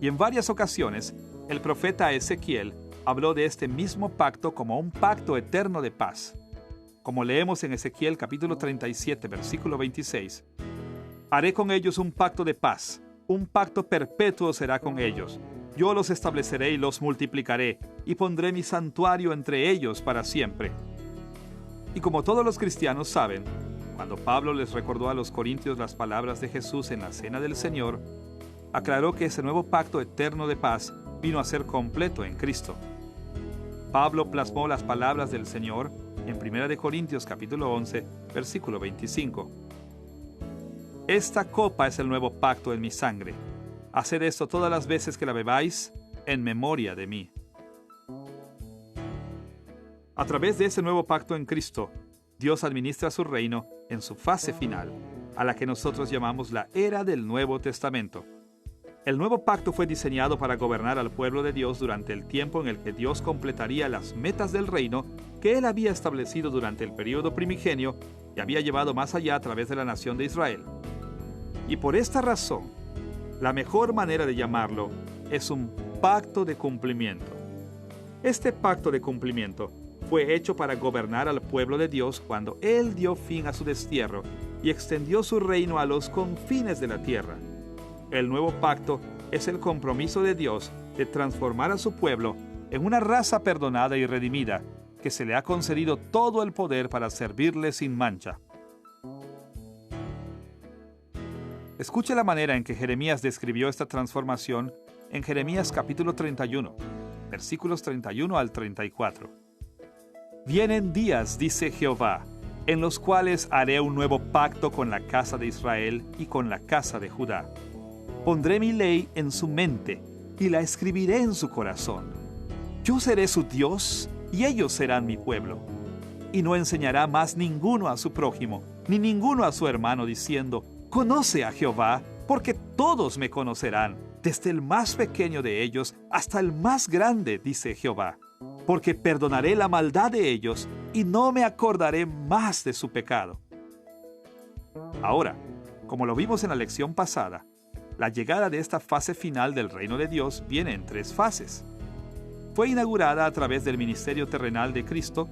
Y en varias ocasiones, el profeta Ezequiel habló de este mismo pacto como un pacto eterno de paz. Como leemos en Ezequiel capítulo 37, versículo 26, haré con ellos un pacto de paz, un pacto perpetuo será con ellos. Yo los estableceré y los multiplicaré, y pondré mi santuario entre ellos para siempre. Y como todos los cristianos saben, cuando Pablo les recordó a los corintios las palabras de Jesús en la cena del Señor, aclaró que ese nuevo pacto eterno de paz vino a ser completo en Cristo. Pablo plasmó las palabras del Señor en 1 Corintios capítulo 11, versículo 25. Esta copa es el nuevo pacto en mi sangre. Haced esto todas las veces que la bebáis, en memoria de mí. A través de ese nuevo pacto en Cristo, Dios administra su reino en su fase final, a la que nosotros llamamos la era del Nuevo Testamento. El nuevo pacto fue diseñado para gobernar al pueblo de Dios durante el tiempo en el que Dios completaría las metas del reino que Él había establecido durante el período primigenio y había llevado más allá a través de la nación de Israel. Y por esta razón, la mejor manera de llamarlo es un pacto de cumplimiento. Este pacto de cumplimiento fue hecho para gobernar al pueblo de Dios cuando Él dio fin a su destierro y extendió su reino a los confines de la tierra. El nuevo pacto es el compromiso de Dios de transformar a su pueblo en una raza perdonada y redimida, que se le ha concedido todo el poder para servirle sin mancha. Escuche la manera en que Jeremías describió esta transformación en Jeremías capítulo 31, versículos 31 al 34. Vienen días, dice Jehová, en los cuales haré un nuevo pacto con la casa de Israel y con la casa de Judá. Pondré mi ley en su mente y la escribiré en su corazón. Yo seré su Dios y ellos serán mi pueblo. Y no enseñará más ninguno a su prójimo, ni ninguno a su hermano, diciendo, conoce a Jehová, porque todos me conocerán, desde el más pequeño de ellos hasta el más grande, dice Jehová. Porque perdonaré la maldad de ellos y no me acordaré más de su pecado. Ahora, como lo vimos en la lección pasada, la llegada de esta fase final del reino de Dios viene en tres fases. Fue inaugurada a través del ministerio terrenal de Cristo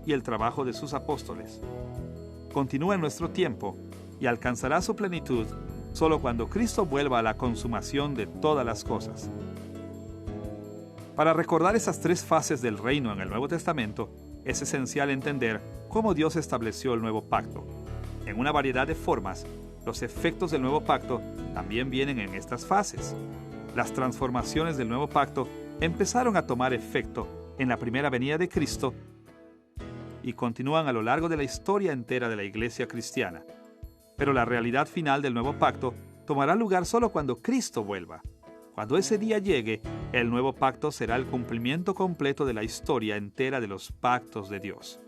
y el trabajo de sus apóstoles. Continúa en nuestro tiempo y alcanzará su plenitud solo cuando Cristo vuelva a la consumación de todas las cosas. Para recordar esas tres fases del reino en el Nuevo Testamento, es esencial entender cómo Dios estableció el nuevo pacto. En una variedad de formas, los efectos del nuevo pacto también vienen en estas fases. Las transformaciones del nuevo pacto empezaron a tomar efecto en la primera venida de Cristo y continúan a lo largo de la historia entera de la iglesia cristiana. Pero la realidad final del nuevo pacto tomará lugar solo cuando Cristo vuelva. Cuando ese día llegue, el nuevo pacto será el cumplimiento completo de la historia entera de los pactos de Dios.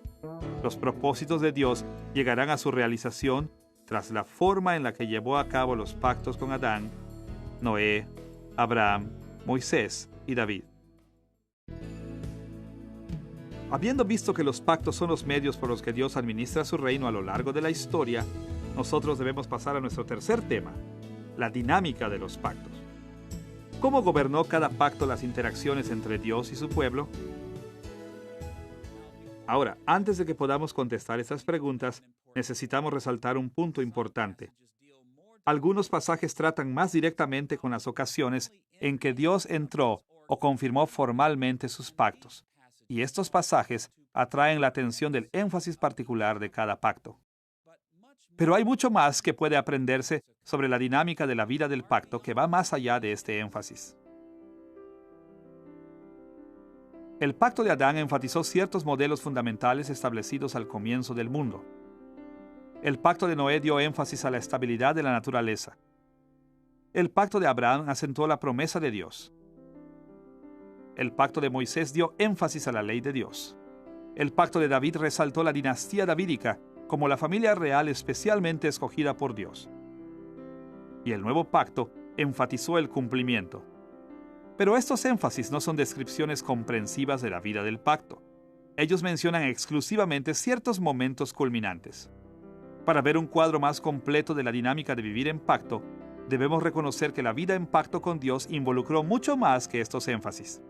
Los propósitos de Dios llegarán a su realización tras la forma en la que llevó a cabo los pactos con Adán, Noé, Abraham, Moisés y David. Habiendo visto que los pactos son los medios por los que Dios administra su reino a lo largo de la historia, nosotros debemos pasar a nuestro tercer tema, la dinámica de los pactos. ¿Cómo gobernó cada pacto las interacciones entre Dios y su pueblo? Ahora, antes de que podamos contestar estas preguntas, necesitamos resaltar un punto importante. Algunos pasajes tratan más directamente con las ocasiones en que Dios entró o confirmó formalmente sus pactos, y estos pasajes atraen la atención del énfasis particular de cada pacto. Pero hay mucho más que puede aprenderse sobre la dinámica de la vida del pacto que va más allá de este énfasis. El pacto de Adán enfatizó ciertos modelos fundamentales establecidos al comienzo del mundo. El pacto de Noé dio énfasis a la estabilidad de la naturaleza. El pacto de Abraham acentuó la promesa de Dios. El pacto de Moisés dio énfasis a la ley de Dios. El pacto de David resaltó la dinastía davídica como la familia real especialmente escogida por Dios. Y el nuevo pacto enfatizó el cumplimiento. Pero estos énfasis no son descripciones comprensivas de la vida del pacto. Ellos mencionan exclusivamente ciertos momentos culminantes. Para ver un cuadro más completo de la dinámica de vivir en pacto, debemos reconocer que la vida en pacto con Dios involucró mucho más que estos énfasis.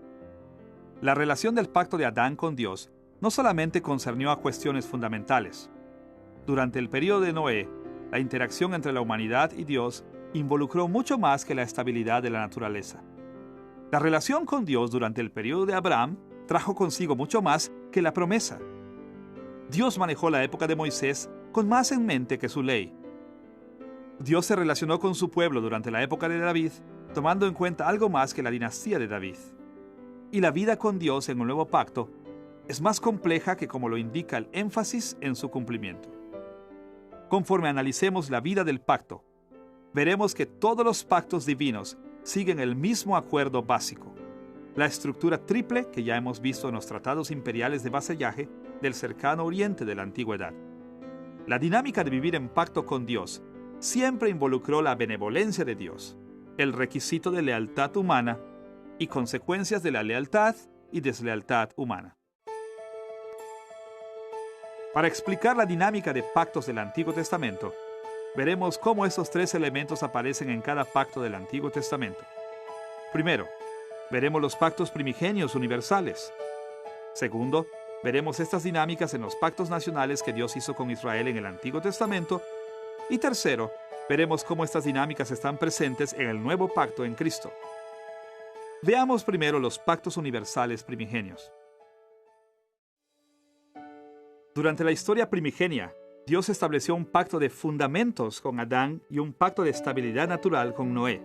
La relación del pacto de Adán con Dios no solamente concernió a cuestiones fundamentales. Durante el período de Noé, la interacción entre la humanidad y Dios involucró mucho más que la estabilidad de la naturaleza. La relación con Dios durante el período de Abraham trajo consigo mucho más que la promesa. Dios manejó la época de Moisés con más en mente que su ley. Dios se relacionó con su pueblo durante la época de David, tomando en cuenta algo más que la dinastía de David. Y la vida con Dios en el nuevo pacto es más compleja que como lo indica el énfasis en su cumplimiento. Conforme analicemos la vida del pacto, veremos que todos los pactos divinos siguen el mismo acuerdo básico, la estructura triple que ya hemos visto en los tratados imperiales de vasallaje del cercano oriente de la antigüedad. La dinámica de vivir en pacto con Dios siempre involucró la benevolencia de Dios, el requisito de lealtad humana y consecuencias de la lealtad y deslealtad humana. Para explicar la dinámica de pactos del Antiguo Testamento, veremos cómo estos tres elementos aparecen en cada pacto del Antiguo Testamento. Primero, veremos los pactos primigenios universales. Segundo, veremos estas dinámicas en los pactos nacionales que Dios hizo con Israel en el Antiguo Testamento. Y tercero, veremos cómo estas dinámicas están presentes en el nuevo pacto en Cristo. Veamos primero los pactos universales primigenios. Durante la historia primigenia, Dios estableció un pacto de fundamentos con Adán y un pacto de estabilidad natural con Noé.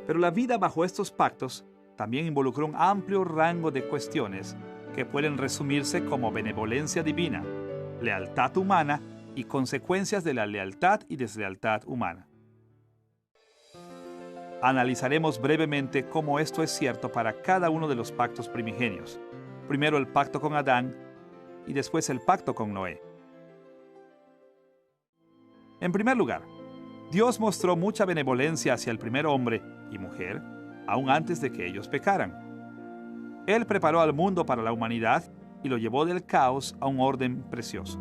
Pero la vida bajo estos pactos también involucró un amplio rango de cuestiones que pueden resumirse como benevolencia divina, lealtad humana y consecuencias de la lealtad y deslealtad humana. Analizaremos brevemente cómo esto es cierto para cada uno de los pactos primigenios. Primero el pacto con Adán y después el pacto con Noé. En primer lugar, Dios mostró mucha benevolencia hacia el primer hombre y mujer, aún antes de que ellos pecaran. Él preparó al mundo para la humanidad y lo llevó del caos a un orden precioso.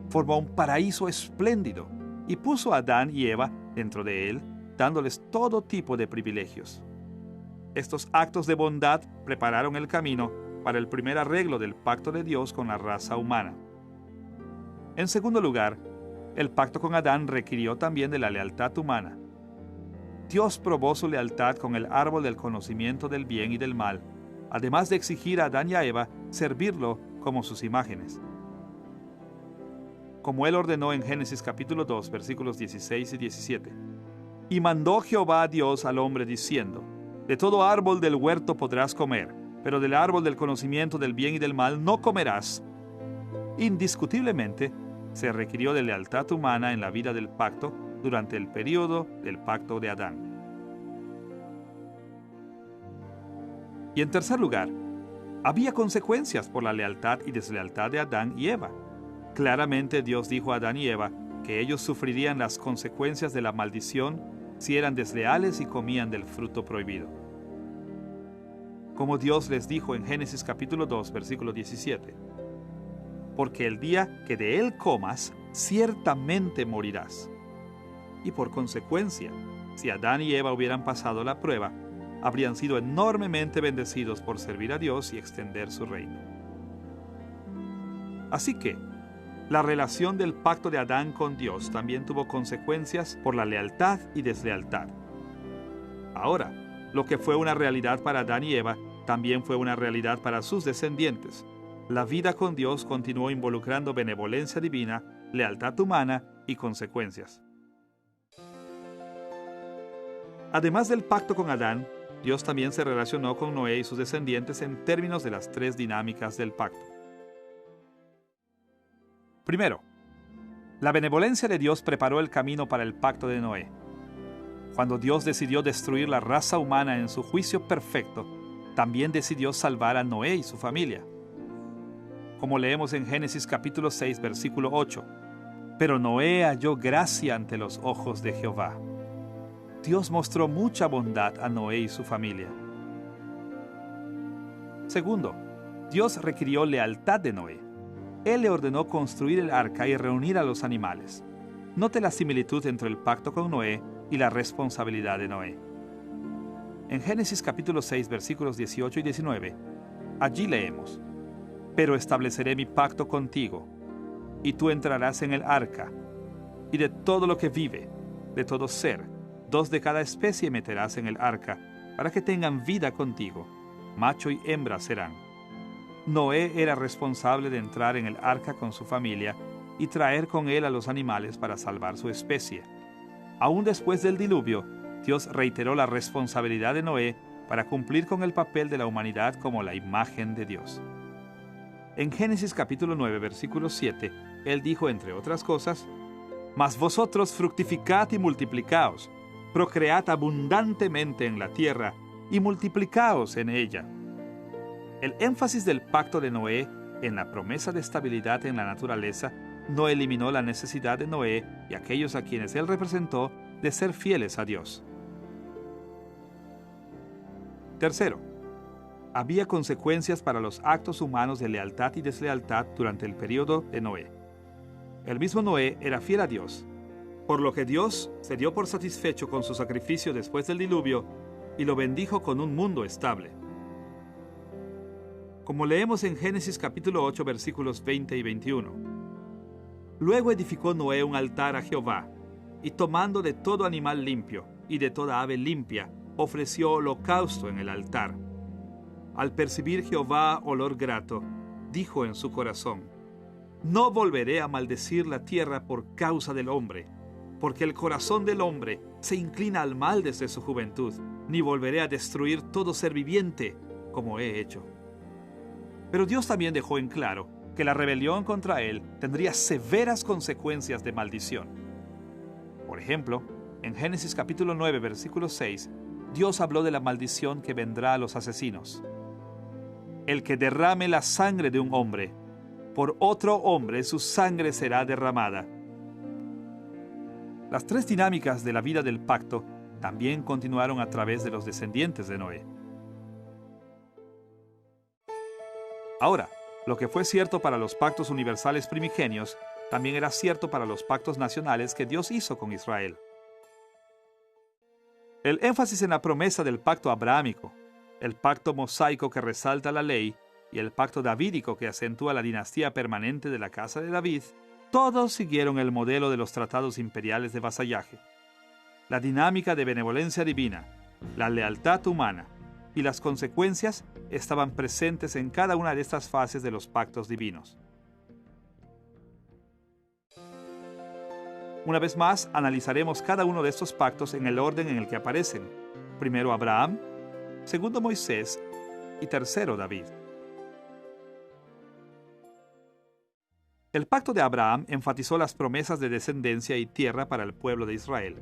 Formó un paraíso espléndido y puso a Adán y Eva dentro de él, dándoles todo tipo de privilegios. Estos actos de bondad prepararon el camino para el primer arreglo del pacto de Dios con la raza humana. En segundo lugar, el pacto con Adán requirió también de la lealtad humana. Dios probó su lealtad con el árbol del conocimiento del bien y del mal, además de exigir a Adán y a Eva servirlo como sus imágenes. Como Él ordenó en Génesis capítulo 2, versículos 16 y 17. Y mandó Jehová a Dios al hombre diciendo: de todo árbol del huerto podrás comer, pero del árbol del conocimiento del bien y del mal no comerás. Indiscutiblemente, se requirió de lealtad humana en la vida del pacto durante el período del pacto de Adán. Y en tercer lugar, había consecuencias por la lealtad y deslealtad de Adán y Eva. Claramente Dios dijo a Adán y Eva que ellos sufrirían las consecuencias de la maldición si eran desleales y comían del fruto prohibido. Como Dios les dijo en Génesis capítulo 2, versículo 17: porque el día que de él comas, ciertamente morirás. Y por consecuencia, si Adán y Eva hubieran pasado la prueba, habrían sido enormemente bendecidos por servir a Dios y extender su reino. Así que, la relación del pacto de Adán con Dios también tuvo consecuencias por la lealtad y deslealtad. Ahora, lo que fue una realidad para Adán y Eva, también fue una realidad para sus descendientes. La vida con Dios continuó involucrando benevolencia divina, lealtad humana y consecuencias. Además del pacto con Adán, Dios también se relacionó con Noé y sus descendientes en términos de las tres dinámicas del pacto. Primero, la benevolencia de Dios preparó el camino para el pacto de Noé. Cuando Dios decidió destruir la raza humana en su juicio perfecto, también decidió salvar a Noé y su familia. Como leemos en Génesis capítulo 6, versículo 8, pero Noé halló gracia ante los ojos de Jehová. Dios mostró mucha bondad a Noé y su familia. Segundo, Dios requirió lealtad de Noé. Él le ordenó construir el arca y reunir a los animales. Note la similitud entre el pacto con Noé y la responsabilidad de Noé. En Génesis capítulo 6, versículos 18 y 19, allí leemos: pero estableceré mi pacto contigo, y tú entrarás en el arca, y de todo lo que vive, de todo ser, 2 de cada especie meterás en el arca, para que tengan vida contigo, macho y hembra serán. Noé era responsable de entrar en el arca con su familia y traer con él a los animales para salvar su especie. Aún después del diluvio, Dios reiteró la responsabilidad de Noé para cumplir con el papel de la humanidad como la imagen de Dios. En Génesis capítulo 9, versículo 7, Él dijo, entre otras cosas: mas vosotros fructificad y multiplicaos, procread abundantemente en la tierra y multiplicaos en ella. El énfasis del pacto de Noé en la promesa de estabilidad en la naturaleza no eliminó la necesidad de Noé y aquellos a quienes él representó de ser fieles a Dios. Tercero, había consecuencias para los actos humanos de lealtad y deslealtad durante el período de Noé. El mismo Noé era fiel a Dios, por lo que Dios se dio por satisfecho con su sacrificio después del diluvio y lo bendijo con un mundo estable. Como leemos en Génesis capítulo 8, versículos 20 y 21. Luego edificó Noé un altar a Jehová, y tomando de todo animal limpio y de toda ave limpia, ofreció holocausto en el altar. Al percibir Jehová olor grato, dijo en su corazón: no volveré a maldecir la tierra por causa del hombre, porque el corazón del hombre se inclina al mal desde su juventud, ni volveré a destruir todo ser viviente, como he hecho. Pero Dios también dejó en claro que la rebelión contra él tendría severas consecuencias de maldición. Por ejemplo, en Génesis capítulo 9, versículo 6, Dios habló de la maldición que vendrá a los asesinos. El que derrame la sangre de un hombre, por otro hombre su sangre será derramada. Las 3 dinámicas de la vida del pacto también continuaron a través de los descendientes de Noé. Ahora, lo que fue cierto para los pactos universales primigenios, también era cierto para los pactos nacionales que Dios hizo con Israel. El énfasis en la promesa del pacto abrahámico, el pacto mosaico que resalta la ley y el pacto davídico que acentúa la dinastía permanente de la casa de David, todos siguieron el modelo de los tratados imperiales de vasallaje. La dinámica de benevolencia divina, la lealtad humana y las consecuencias estaban presentes en cada una de estas fases de los pactos divinos. Una vez más, analizaremos cada uno de estos pactos en el orden en el que aparecen. Primero Abraham, segundo Moisés y tercero David. El pacto de Abraham enfatizó las promesas de descendencia y tierra para el pueblo de Israel.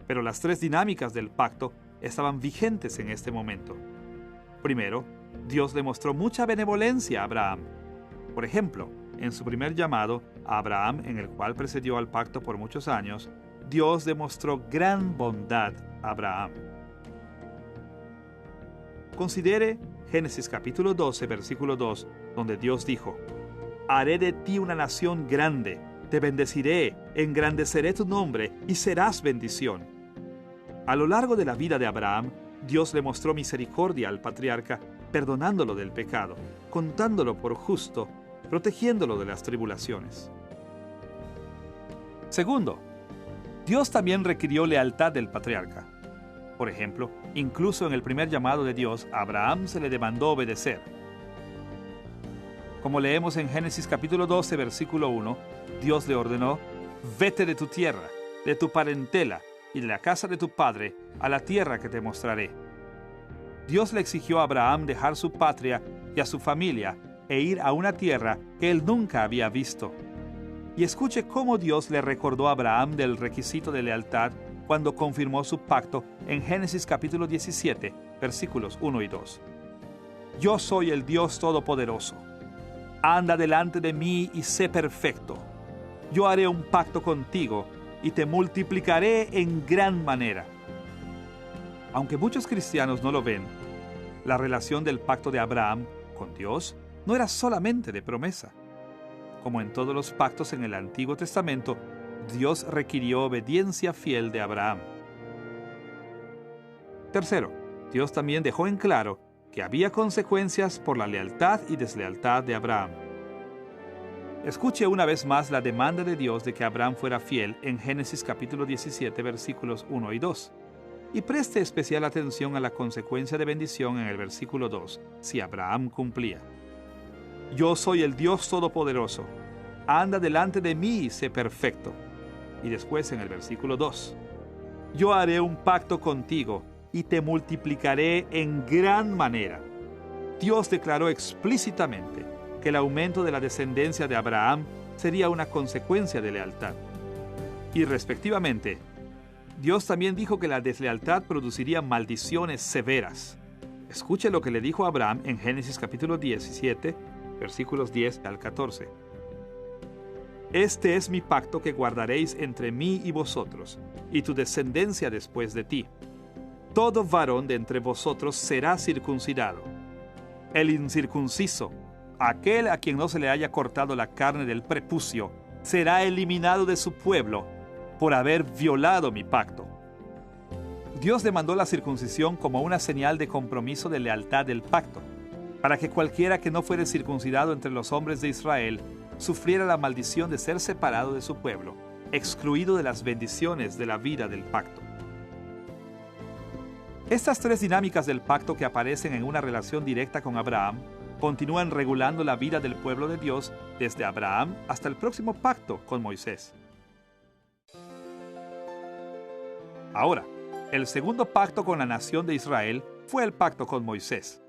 Pero las 3 dinámicas del pacto estaban vigentes en este momento. Primero, Dios le mostró mucha benevolencia a Abraham. Por ejemplo, en su primer llamado a Abraham, en el cual precedió al pacto por muchos años, Dios demostró gran bondad a Abraham. Considere Génesis capítulo 12, versículo 2, donde Dios dijo: haré de ti una nación grande, te bendeciré, engrandeceré tu nombre y serás bendición. A lo largo de la vida de Abraham, Dios le mostró misericordia al patriarca, perdonándolo del pecado, contándolo por justo, protegiéndolo de las tribulaciones. Segundo, Dios también requirió lealtad del patriarca. Por ejemplo, incluso en el primer llamado de Dios, a Abraham se le demandó obedecer. Como leemos en Génesis capítulo 12, versículo 1, Dios le ordenó: vete de tu tierra, de tu parentela y de la casa de tu padre, a la tierra que te mostraré. Dios le exigió a Abraham dejar su patria y a su familia e ir a una tierra que él nunca había visto. Y escuche cómo Dios le recordó a Abraham del requisito de lealtad cuando confirmó su pacto en Génesis capítulo 17, versículos 1 y 2. Yo soy el Dios Todopoderoso. Anda delante de mí y sé perfecto. Yo haré un pacto contigo y te multiplicaré en gran manera. Aunque muchos cristianos no lo ven, la relación del pacto de Abraham con Dios no era solamente de promesa. Como en todos los pactos en el Antiguo Testamento, Dios requirió obediencia fiel de Abraham. Tercero, Dios también dejó en claro que había consecuencias por la lealtad y deslealtad de Abraham. Escuche una vez más la demanda de Dios de que Abraham fuera fiel en Génesis capítulo 17, versículos 1 y 2. Y preste especial atención a la consecuencia de bendición en el versículo 2, si Abraham cumplía. Yo soy el Dios Todopoderoso. Anda delante de mí y sé perfecto. Y después en el versículo 2, yo haré un pacto contigo y te multiplicaré en gran manera. Dios declaró explícitamente que el aumento de la descendencia de Abraham sería una consecuencia de lealtad. Y respectivamente, Dios también dijo que la deslealtad produciría maldiciones severas. Escuche lo que le dijo a Abraham en Génesis capítulo 17, versículos 10 al 14. Este es mi pacto que guardaréis entre mí y vosotros, y tu descendencia después de ti. Todo varón de entre vosotros será circuncidado. El incircunciso, aquel a quien no se le haya cortado la carne del prepucio, será eliminado de su pueblo por haber violado mi pacto. Dios demandó la circuncisión como una señal de compromiso de lealtad del pacto, para que cualquiera que no fuere circuncidado entre los hombres de Israel sufriera la maldición de ser separado de su pueblo, excluido de las bendiciones de la vida del pacto. Estas tres dinámicas del pacto que aparecen en una relación directa con Abraham continúan regulando la vida del pueblo de Dios desde Abraham hasta el próximo pacto con Moisés. Ahora, el segundo pacto con la nación de Israel fue el pacto con Moisés.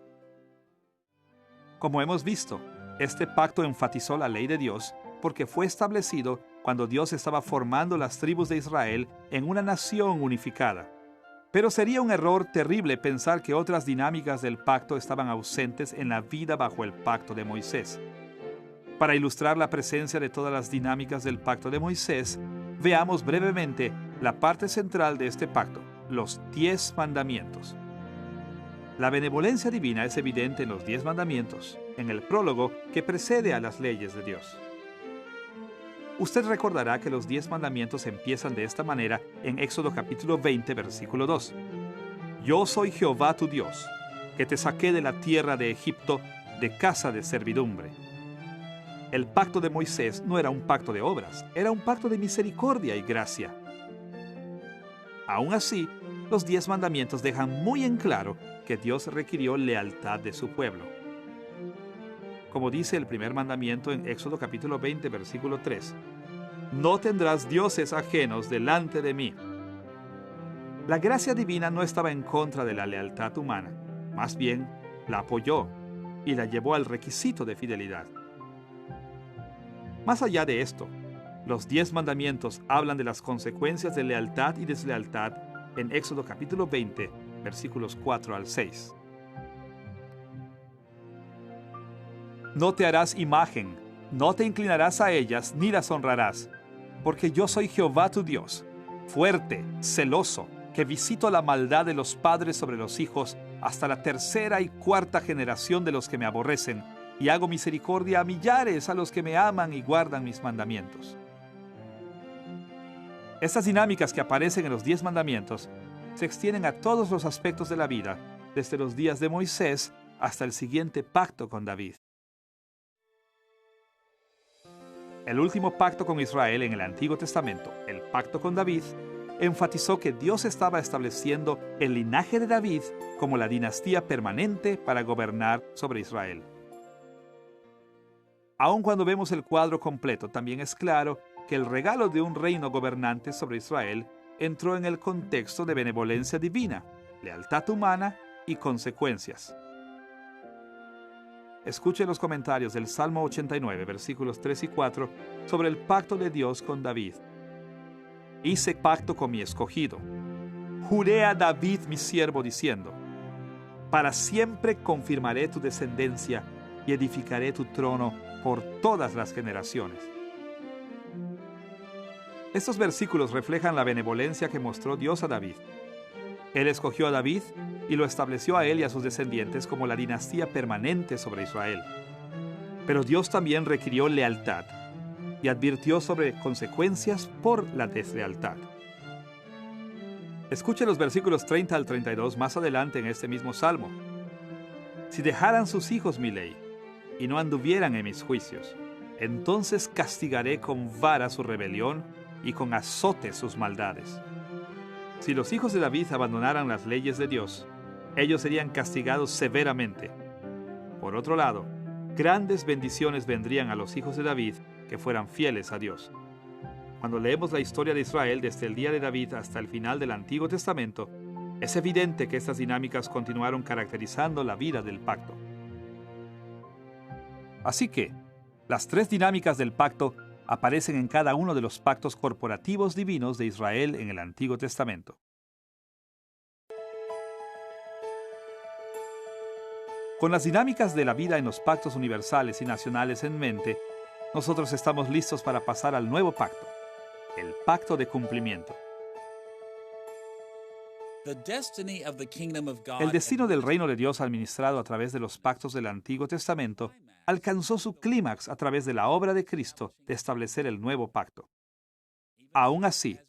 Como hemos visto, este pacto enfatizó la ley de Dios porque fue establecido cuando Dios estaba formando las tribus de Israel en una nación unificada. Pero sería un error terrible pensar que otras dinámicas del pacto estaban ausentes en la vida bajo el pacto de Moisés. Para ilustrar la presencia de todas las dinámicas del pacto de Moisés, veamos brevemente la parte central de este pacto, los 10 mandamientos. La benevolencia divina es evidente en los 10 mandamientos, en el prólogo que precede a las leyes de Dios. Usted recordará que los 10 mandamientos empiezan de esta manera en Éxodo capítulo 20, versículo 2. Yo soy Jehová tu Dios, que te saqué de la tierra de Egipto, de casa de servidumbre. El pacto de Moisés no era un pacto de obras, era un pacto de misericordia y gracia. Aún así, los 10 mandamientos dejan muy en claro que Dios requirió lealtad de su pueblo. Como dice el primer mandamiento en Éxodo capítulo 20, versículo 3, no tendrás dioses ajenos delante de mí. La gracia divina no estaba en contra de la lealtad humana, más bien la apoyó y la llevó al requisito de fidelidad. Más allá de esto, los 10 mandamientos hablan de las consecuencias de lealtad y deslealtad en Éxodo capítulo 20, versículos 4 al 6. No te harás imagen, no te inclinarás a ellas ni las honrarás, porque yo soy Jehová tu Dios, fuerte, celoso, que visito la maldad de los padres sobre los hijos hasta la tercera y cuarta generación de los que me aborrecen, y hago misericordia a millares a los que me aman y guardan mis mandamientos. Estas dinámicas que aparecen en los 10 mandamientos se extienden a todos los aspectos de la vida, desde los días de Moisés hasta el siguiente pacto con David. El último pacto con Israel en el Antiguo Testamento, el pacto con David, enfatizó que Dios estaba estableciendo el linaje de David como la dinastía permanente para gobernar sobre Israel. Aun cuando vemos el cuadro completo, también es claro que el regalo de un reino gobernante sobre Israel entró en el contexto de benevolencia divina, lealtad humana y consecuencias. Escuche los comentarios del Salmo 89, versículos 3 y 4, sobre el pacto de Dios con David. Hice pacto con mi escogido. Juré a David mi siervo diciendo, Para siempre confirmaré tu descendencia y edificaré tu trono por todas las generaciones. Estos versículos reflejan la benevolencia que mostró Dios a David. Él escogió a David y lo estableció a él y a sus descendientes como la dinastía permanente sobre Israel. Pero Dios también requirió lealtad y advirtió sobre consecuencias por la deslealtad. Escuche los versículos 30 al 32 más adelante en este mismo salmo. Si dejaran sus hijos mi ley y no anduvieran en mis juicios, entonces castigaré con vara su rebelión y con azote sus maldades. Si los hijos de David abandonaran las leyes de Dios, ellos serían castigados severamente. Por otro lado, grandes bendiciones vendrían a los hijos de David que fueran fieles a Dios. Cuando leemos la historia de Israel desde el día de David hasta el final del Antiguo Testamento, es evidente que estas dinámicas continuaron caracterizando la vida del pacto. Así que, las tres dinámicas del pacto aparecen en cada uno de los pactos corporativos divinos de Israel en el Antiguo Testamento. Con las dinámicas de la vida en los pactos universales y nacionales en mente, nosotros estamos listos para pasar al nuevo pacto, el pacto de cumplimiento. El destino del reino de Dios administrado a través de los pactos del Antiguo Testamento alcanzó su clímax a través de la obra de Cristo de establecer el nuevo pacto. Aún así,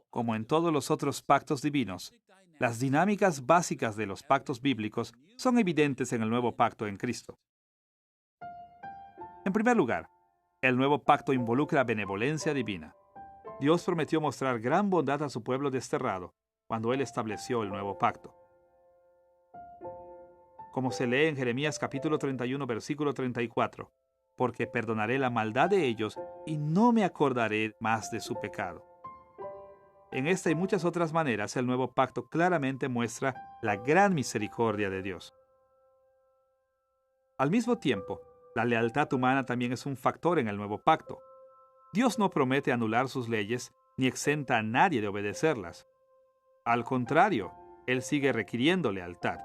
como en todos los otros pactos divinos, las dinámicas básicas de los pactos bíblicos son evidentes en el nuevo pacto en Cristo. En primer lugar, el nuevo pacto involucra benevolencia divina. Dios prometió mostrar gran bondad a su pueblo desterrado cuando Él estableció el nuevo pacto. Como se lee en Jeremías capítulo 31, versículo 34, porque perdonaré la maldad de ellos y no me acordaré más de su pecado. En esta y muchas otras maneras, el nuevo pacto claramente muestra la gran misericordia de Dios. Al mismo tiempo, la lealtad humana también es un factor en el nuevo pacto. Dios no promete anular sus leyes ni exenta a nadie de obedecerlas. Al contrario, Él sigue requiriendo lealtad.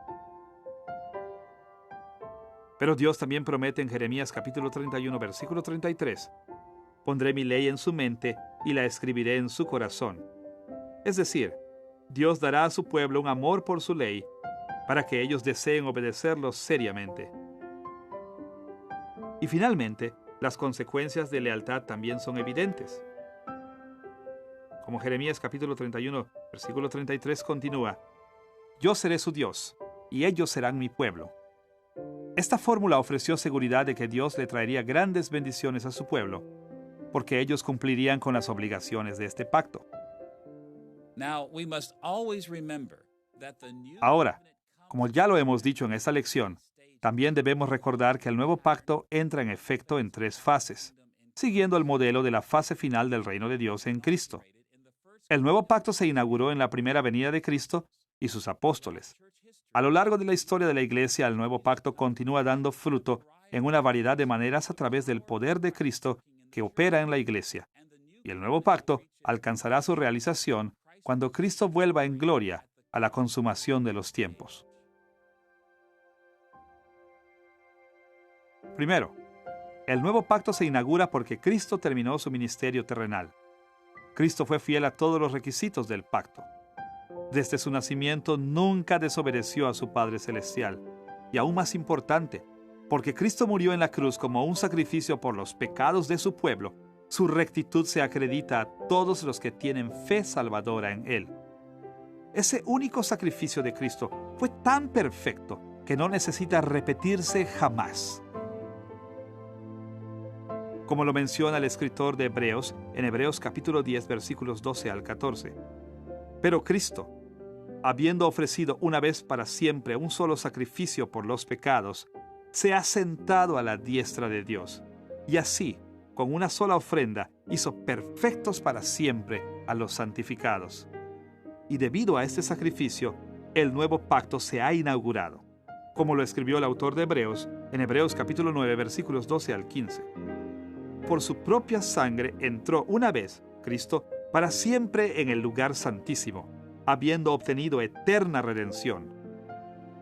Pero Dios también promete en Jeremías capítulo 31, versículo 33, «Pondré mi ley en su mente y la escribiré en su corazón». Es decir, Dios dará a su pueblo un amor por su ley para que ellos deseen obedecerlo seriamente. Y finalmente, las consecuencias de lealtad también son evidentes. Como Jeremías capítulo 31, versículo 33 continúa, «Yo seré su Dios, y ellos serán mi pueblo». Esta fórmula ofreció seguridad de que Dios le traería grandes bendiciones a su pueblo, porque ellos cumplirían con las obligaciones de este pacto. Ahora, como ya lo hemos dicho en esta lección, también debemos recordar que el nuevo pacto entra en efecto en tres fases, siguiendo el modelo de la fase final del reino de Dios en Cristo. El nuevo pacto se inauguró en la primera venida de Cristo y sus apóstoles. A lo largo de la historia de la Iglesia, el nuevo pacto continúa dando fruto en una variedad de maneras a través del poder de Cristo que opera en la Iglesia. Y el nuevo pacto alcanzará su realización cuando Cristo vuelva en gloria a la consumación de los tiempos. Primero, el nuevo pacto se inaugura porque Cristo terminó su ministerio terrenal. Cristo fue fiel a todos los requisitos del pacto. Desde su nacimiento nunca desobedeció a su Padre Celestial. Y aún más importante, porque Cristo murió en la cruz como un sacrificio por los pecados de su pueblo, su rectitud se acredita a todos los que tienen fe salvadora en Él. Ese único sacrificio de Cristo fue tan perfecto que no necesita repetirse jamás. Como lo menciona el escritor de Hebreos, en Hebreos capítulo 10, versículos 12 al 14. Pero Cristo, habiendo ofrecido una vez para siempre un solo sacrificio por los pecados, se ha sentado a la diestra de Dios, y así, con una sola ofrenda, hizo perfectos para siempre a los santificados. Y debido a este sacrificio, el nuevo pacto se ha inaugurado, como lo escribió el autor de Hebreos, en Hebreos capítulo 9, versículos 12 al 15. Por su propia sangre entró una vez, Cristo, para siempre en el lugar santísimo, habiendo obtenido eterna redención.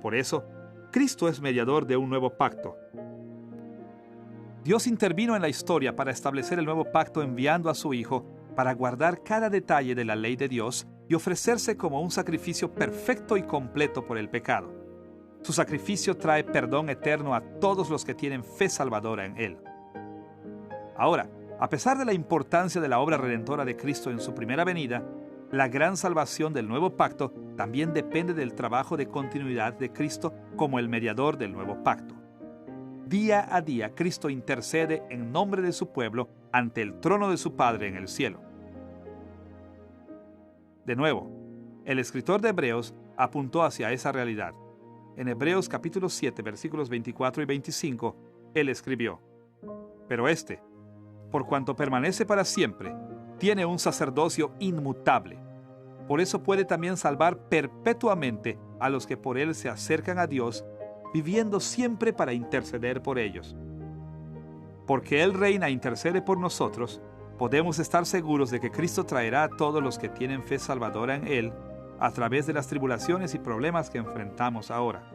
Por eso, Cristo es mediador de un nuevo pacto. Dios intervino en la historia para establecer el nuevo pacto enviando a su Hijo para guardar cada detalle de la ley de Dios y ofrecerse como un sacrificio perfecto y completo por el pecado. Su sacrificio trae perdón eterno a todos los que tienen fe salvadora en Él. Ahora, a pesar de la importancia de la obra redentora de Cristo en su primera venida, la gran salvación del nuevo pacto también depende del trabajo de continuidad de Cristo como el mediador del nuevo pacto. Día a día, Cristo intercede en nombre de su pueblo ante el trono de su Padre en el cielo. De nuevo, el escritor de Hebreos apuntó hacia esa realidad. En Hebreos capítulo 7, versículos 24 y 25, él escribió: Pero este, por cuanto permanece para siempre, tiene un sacerdocio inmutable. Por eso puede también salvar perpetuamente a los que por él se acercan a Dios, viviendo siempre para interceder por ellos. Porque él reina e intercede por nosotros, podemos estar seguros de que Cristo traerá a todos los que tienen fe salvadora en él a través de las tribulaciones y problemas que enfrentamos ahora.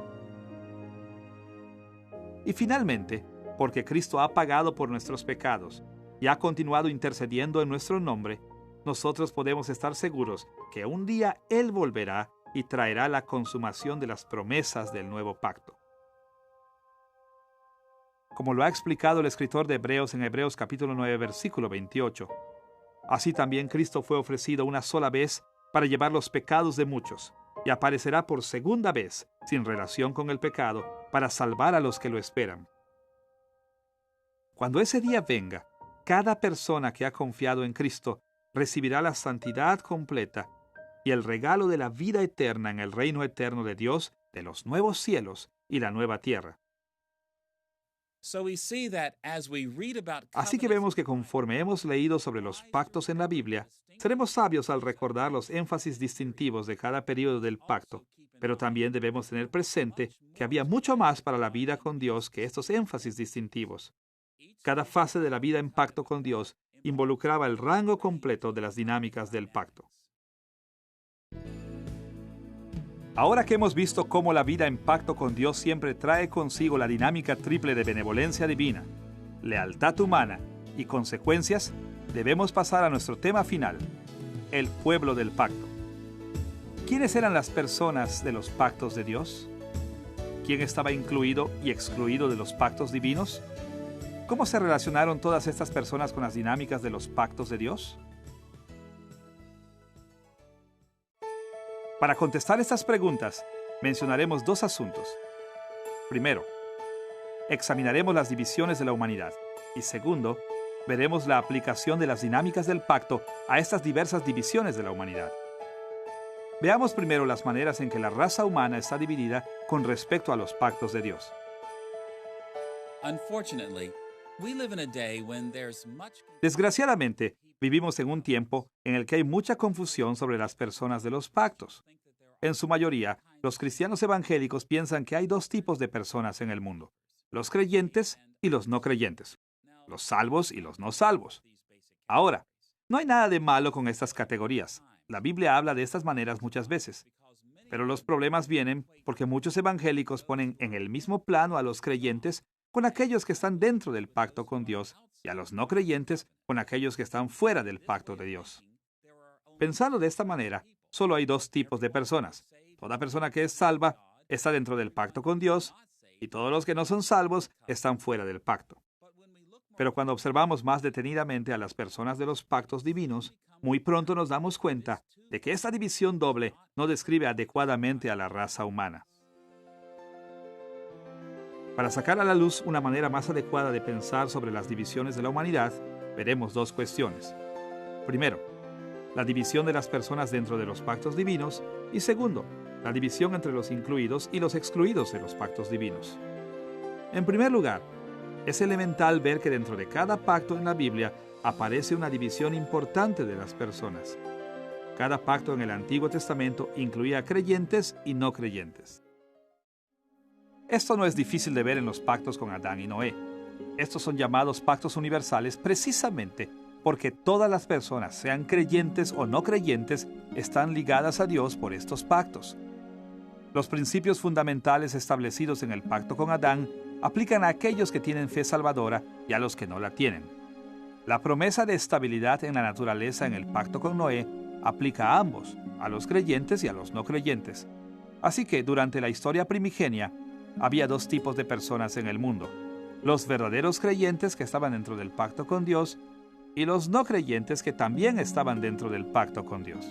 Y finalmente, porque Cristo ha pagado por nuestros pecados y ha continuado intercediendo en nuestro nombre, nosotros podemos estar seguros que un día Él volverá y traerá la consumación de las promesas del nuevo pacto. Como lo ha explicado el escritor de Hebreos en Hebreos capítulo 9, versículo 28, así también Cristo fue ofrecido una sola vez para llevar los pecados de muchos, y aparecerá por segunda vez, sin relación con el pecado, para salvar a los que lo esperan. Cuando ese día venga, cada persona que ha confiado en Cristo recibirá la santidad completa y el regalo de la vida eterna en el reino eterno de Dios, de los nuevos cielos y la nueva tierra. Así que vemos que conforme hemos leído sobre los pactos en la Biblia, seremos sabios al recordar los énfasis distintivos de cada período del pacto, pero también debemos tener presente que había mucho más para la vida con Dios que estos énfasis distintivos. Cada fase de la vida en pacto con Dios involucraba el rango completo de las dinámicas del pacto. Ahora que hemos visto cómo la vida en pacto con Dios siempre trae consigo la dinámica triple de benevolencia divina, lealtad humana y consecuencias, debemos pasar a nuestro tema final, el pueblo del pacto. ¿Quiénes eran las personas de los pactos de Dios? ¿Quién estaba incluido y excluido de los pactos divinos? ¿Cómo se relacionaron todas estas personas con las dinámicas de los pactos de Dios? Para contestar estas preguntas, mencionaremos dos asuntos. Primero, examinaremos las divisiones de la humanidad. Y segundo, veremos la aplicación de las dinámicas del pacto a estas diversas divisiones de la humanidad. Veamos primero las maneras en que la raza humana está dividida con respecto a los pactos de Dios. Desgraciadamente, vivimos en un tiempo en el que hay mucha confusión sobre las personas de los pactos. En su mayoría, los cristianos evangélicos piensan que hay dos tipos de personas en el mundo: los creyentes y los no creyentes, los salvos y los no salvos. Ahora, no hay nada de malo con estas categorías. La Biblia habla de estas maneras muchas veces. Pero los problemas vienen porque muchos evangélicos ponen en el mismo plano a los creyentes con aquellos que están dentro del pacto con Dios y a los no creyentes con aquellos que están fuera del pacto de Dios. Pensando de esta manera, solo hay dos tipos de personas. Toda persona que es salva está dentro del pacto con Dios y todos los que no son salvos están fuera del pacto. Pero cuando observamos más detenidamente a las personas de los pactos divinos, muy pronto nos damos cuenta de que esta división doble no describe adecuadamente a la raza humana. Para sacar a la luz una manera más adecuada de pensar sobre las divisiones de la humanidad, veremos dos cuestiones. Primero, la división de las personas dentro de los pactos divinos, y segundo, la división entre los incluidos y los excluidos de los pactos divinos. En primer lugar, es elemental ver que dentro de cada pacto en la Biblia aparece una división importante de las personas. Cada pacto en el Antiguo Testamento incluía creyentes y no creyentes. Esto no es difícil de ver en los pactos con Adán y Noé. Estos son llamados pactos universales precisamente porque todas las personas, sean creyentes o no creyentes, están ligadas a Dios por estos pactos. Los principios fundamentales establecidos en el pacto con Adán aplican a aquellos que tienen fe salvadora y a los que no la tienen. La promesa de estabilidad en la naturaleza en el pacto con Noé aplica a ambos, a los creyentes y a los no creyentes. Así que durante la historia primigenia había dos tipos de personas en el mundo: los verdaderos creyentes que estaban dentro del pacto con Dios y los no creyentes que también estaban dentro del pacto con Dios.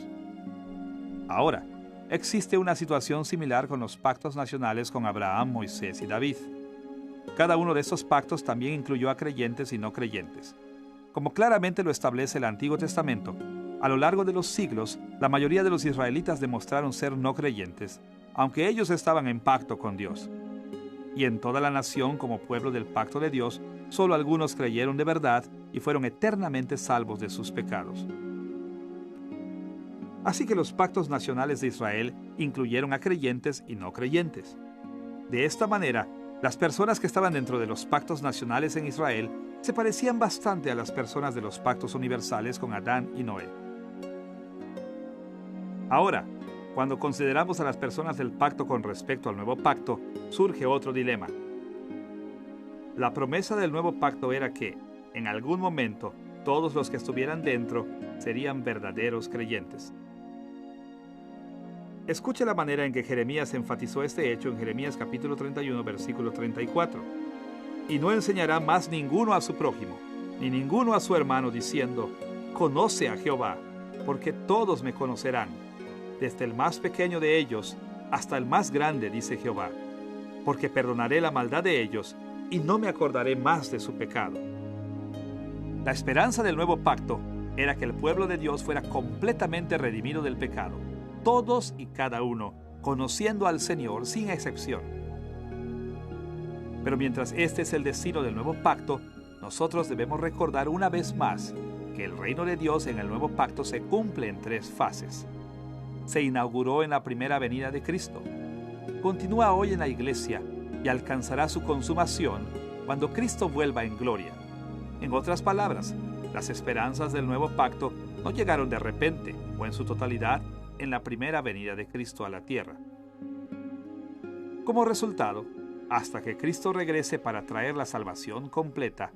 Ahora, existe una situación similar con los pactos nacionales con Abraham, Moisés y David. Cada uno de estos pactos también incluyó a creyentes y no creyentes. Como claramente lo establece el Antiguo Testamento, a lo largo de los siglos, la mayoría de los israelitas demostraron ser no creyentes, aunque ellos estaban en pacto con Dios. Y en toda la nación, como pueblo del pacto de Dios, solo algunos creyeron de verdad y fueron eternamente salvos de sus pecados. Así que los pactos nacionales de Israel incluyeron a creyentes y no creyentes. De esta manera, las personas que estaban dentro de los pactos nacionales en Israel se parecían bastante a las personas de los pactos universales con Adán y Noé. Ahora, cuando consideramos a las personas del pacto con respecto al nuevo pacto, surge otro dilema. La promesa del nuevo pacto era que, en algún momento, todos los que estuvieran dentro serían verdaderos creyentes. Escuche la manera en que Jeremías enfatizó este hecho en Jeremías capítulo 31, versículo 34. Y no enseñará más ninguno a su prójimo, ni ninguno a su hermano, diciendo: conoce a Jehová, porque todos me conocerán, desde el más pequeño de ellos hasta el más grande, dice Jehová, porque perdonaré la maldad de ellos y no me acordaré más de su pecado. La esperanza del nuevo pacto era que el pueblo de Dios fuera completamente redimido del pecado, todos y cada uno, conociendo al Señor sin excepción. Pero mientras este es el destino del nuevo pacto, nosotros debemos recordar una vez más que el reino de Dios en el nuevo pacto se cumple en tres fases. Se inauguró en la primera venida de Cristo, continúa hoy en la iglesia y alcanzará su consumación cuando Cristo vuelva en gloria. En otras palabras, las esperanzas del nuevo pacto no llegaron de repente o en su totalidad en la primera venida de Cristo a la tierra. Como resultado, hasta que Cristo regrese para traer la salvación completa,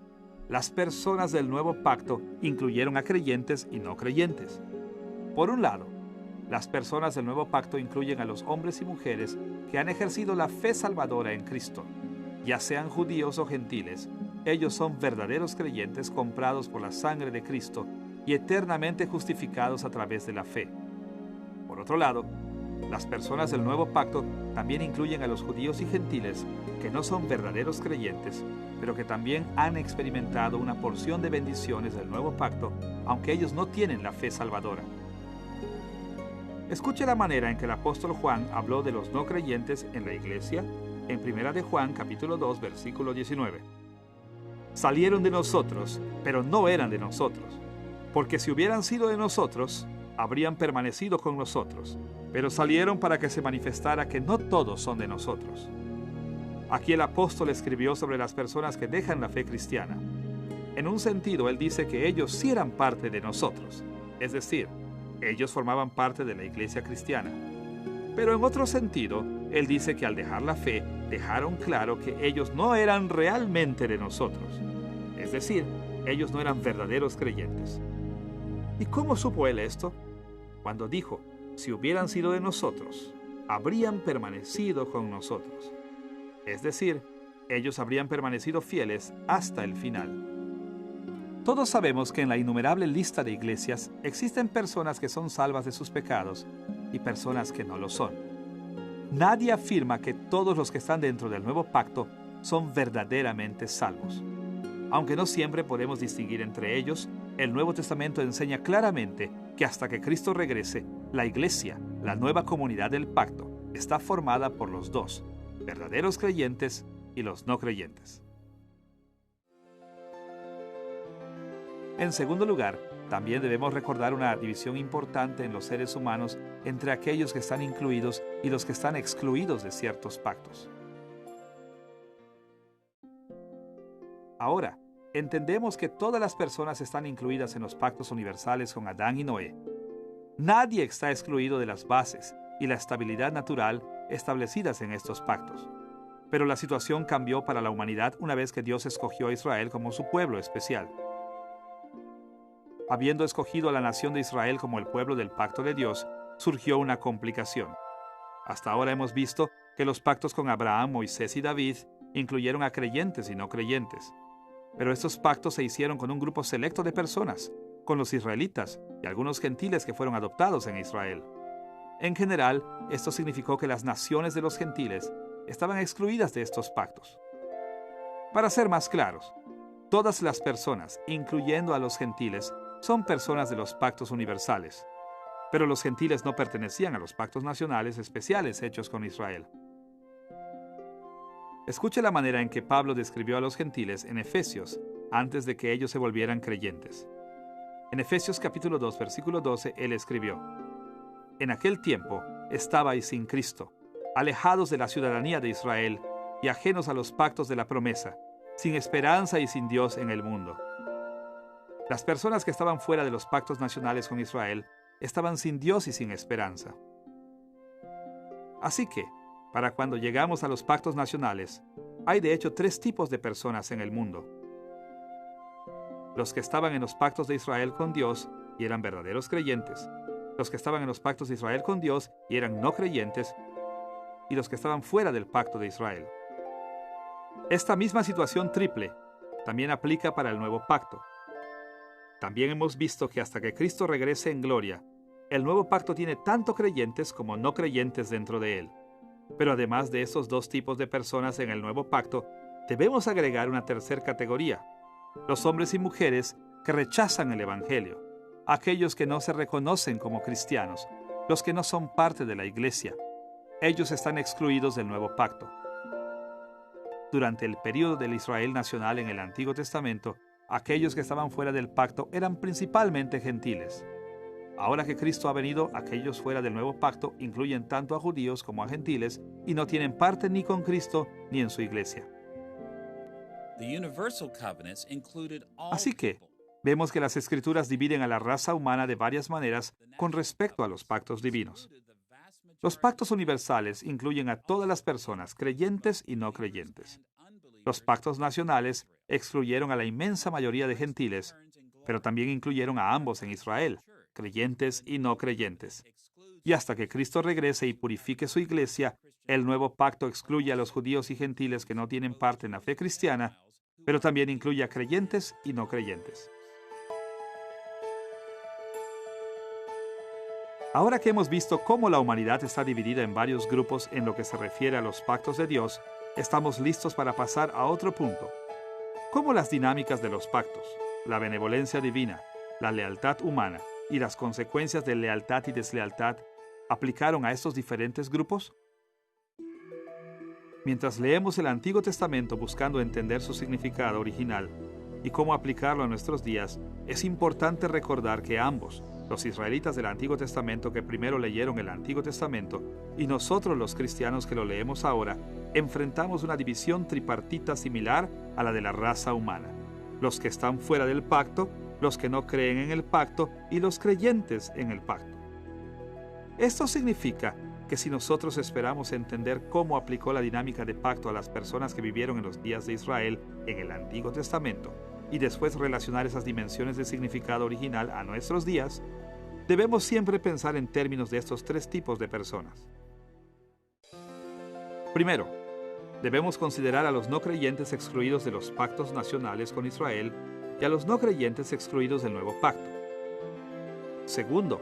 las personas del nuevo pacto incluyeron a creyentes y no creyentes. Por un lado, las personas del nuevo pacto incluyen a los hombres y mujeres que han ejercido la fe salvadora en Cristo. Ya sean judíos o gentiles, ellos son verdaderos creyentes comprados por la sangre de Cristo y eternamente justificados a través de la fe. Por otro lado, las personas del nuevo pacto también incluyen a los judíos y gentiles que no son verdaderos creyentes, pero que también han experimentado una porción de bendiciones del nuevo pacto, aunque ellos no tienen la fe salvadora. Escuche la manera en que el apóstol Juan habló de los no creyentes en la iglesia en 1 de Juan capítulo 2 versículo 19. Salieron de nosotros, pero no eran de nosotros, porque si hubieran sido de nosotros, habrían permanecido con nosotros, pero salieron para que se manifestara que no todos son de nosotros. Aquí el apóstol escribió sobre las personas que dejan la fe cristiana. En un sentido, él dice que ellos sí eran parte de nosotros, es decir, ellos formaban parte de la iglesia cristiana. Pero en otro sentido, él dice que al dejar la fe, dejaron claro que ellos no eran realmente de nosotros. Es decir, ellos no eran verdaderos creyentes. ¿Y cómo supo él esto? Cuando dijo: si hubieran sido de nosotros, habrían permanecido con nosotros. Es decir, ellos habrían permanecido fieles hasta el final. Todos sabemos que en la innumerable lista de iglesias existen personas que son salvas de sus pecados y personas que no lo son. Nadie afirma que todos los que están dentro del nuevo pacto son verdaderamente salvos. Aunque no siempre podemos distinguir entre ellos, el Nuevo Testamento enseña claramente que hasta que Cristo regrese, la iglesia, la nueva comunidad del pacto, está formada por los dos, verdaderos creyentes y los no creyentes. En segundo lugar, también debemos recordar una división importante en los seres humanos entre aquellos que están incluidos y los que están excluidos de ciertos pactos. Ahora, entendemos que todas las personas están incluidas en los pactos universales con Adán y Noé. Nadie está excluido de las bases y la estabilidad natural establecidas en estos pactos. Pero la situación cambió para la humanidad una vez que Dios escogió a Israel como su pueblo especial. Habiendo escogido a la nación de Israel como el pueblo del pacto de Dios, surgió una complicación. Hasta ahora hemos visto que los pactos con Abraham, Moisés y David incluyeron a creyentes y no creyentes. Pero estos pactos se hicieron con un grupo selecto de personas, con los israelitas y algunos gentiles que fueron adoptados en Israel. En general, esto significó que las naciones de los gentiles estaban excluidas de estos pactos. Para ser más claros, todas las personas, incluyendo a los gentiles, son personas de los pactos universales, pero los gentiles no pertenecían a los pactos nacionales especiales hechos con Israel. Escuche la manera en que Pablo describió a los gentiles en Efesios antes de que ellos se volvieran creyentes. En Efesios capítulo 2, versículo 12, él escribió: En aquel tiempo estabais sin Cristo, alejados de la ciudadanía de Israel y ajenos a los pactos de la promesa, sin esperanza y sin Dios en el mundo. Las personas que estaban fuera de los pactos nacionales con Israel estaban sin Dios y sin esperanza. Así que, para cuando llegamos a los pactos nacionales, hay de hecho 3 tipos de personas en el mundo: los que estaban en los pactos de Israel con Dios y eran verdaderos creyentes, los que estaban en los pactos de Israel con Dios y eran no creyentes, y los que estaban fuera del pacto de Israel. Esta misma situación triple también aplica para el nuevo pacto. También hemos visto que hasta que Cristo regrese en gloria, el nuevo pacto tiene tanto creyentes como no creyentes dentro de él. Pero además de esos 2 tipos de personas en el nuevo pacto, debemos agregar una tercera categoría: los hombres y mujeres que rechazan el Evangelio, aquellos que no se reconocen como cristianos, los que no son parte de la iglesia. Ellos están excluidos del nuevo pacto. Durante el período del Israel nacional en el Antiguo Testamento, aquellos que estaban fuera del pacto eran principalmente gentiles. Ahora que Cristo ha venido, aquellos fuera del nuevo pacto incluyen tanto a judíos como a gentiles y no tienen parte ni con Cristo ni en su iglesia. Así que, vemos que las Escrituras dividen a la raza humana de varias maneras con respecto a los pactos divinos. Los pactos universales incluyen a todas las personas, creyentes y no creyentes. Los pactos nacionales excluyeron a la inmensa mayoría de gentiles, pero también incluyeron a ambos en Israel, creyentes y no creyentes. Y hasta que Cristo regrese y purifique su iglesia, el nuevo pacto excluye a los judíos y gentiles que no tienen parte en la fe cristiana, pero también incluye a creyentes y no creyentes. Ahora que hemos visto cómo la humanidad está dividida en varios grupos en lo que se refiere a los pactos de Dios, estamos listos para pasar a otro punto: cómo las dinámicas de los pactos, la benevolencia divina, la lealtad humana y las consecuencias de lealtad y deslealtad aplicaron a estos diferentes grupos. Mientras leemos el Antiguo Testamento buscando entender su significado original y cómo aplicarlo a nuestros días, es importante recordar que ambos, los israelitas del Antiguo Testamento que primero leyeron el Antiguo Testamento y nosotros los cristianos que lo leemos ahora, enfrentamos una división tripartita similar a la de la raza humana: los que están fuera del pacto, los que no creen en el pacto y los creyentes en el pacto. Esto significa que si nosotros esperamos entender cómo aplicó la dinámica de pacto a las personas que vivieron en los días de Israel en el Antiguo Testamento y después relacionar esas dimensiones de significado original a nuestros días, debemos siempre pensar en términos de estos 3 tipos de personas. Primero, debemos considerar a los no creyentes excluidos de los pactos nacionales con Israel y a los no creyentes excluidos del nuevo pacto. Segundo,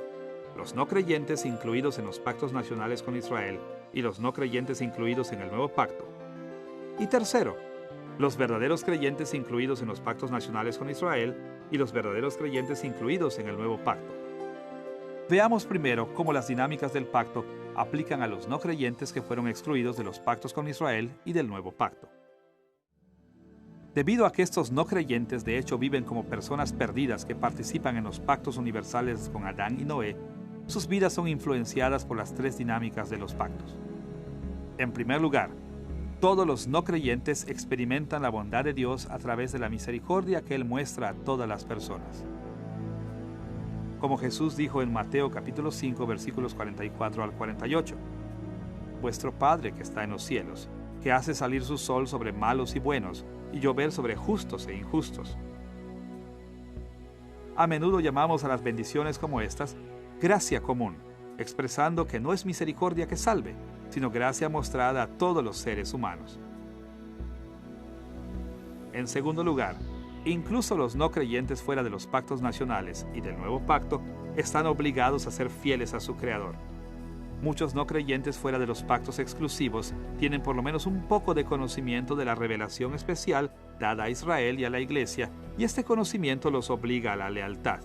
los no creyentes incluidos en los pactos nacionales con Israel y los no creyentes incluidos en el nuevo pacto. Y tercero, los verdaderos creyentes incluidos en los pactos nacionales con Israel y los verdaderos creyentes incluidos en el nuevo pacto. Veamos primero cómo las dinámicas del pacto aplican a los no creyentes que fueron excluidos de los pactos con Israel y del nuevo pacto. Debido a que estos no creyentes de hecho viven como personas perdidas que participan en los pactos universales con Adán y Noé, sus vidas son influenciadas por las 3 dinámicas de los pactos. En primer lugar, todos los no creyentes experimentan la bondad de Dios a través de la misericordia que Él muestra a todas las personas. Como Jesús dijo en Mateo capítulo 5 versículos 44 al 48, vuestro Padre que está en los cielos, que hace salir su sol sobre malos y buenos, y llover sobre justos e injustos. A menudo llamamos a las bendiciones como estas gracia común, expresando que no es misericordia que salve, sino gracia mostrada a todos los seres humanos. En segundo lugar, incluso los no creyentes fuera de los pactos nacionales y del nuevo pacto están obligados a ser fieles a su Creador. Muchos no creyentes fuera de los pactos exclusivos tienen por lo menos un poco de conocimiento de la revelación especial dada a Israel y a la Iglesia, y este conocimiento los obliga a la lealtad.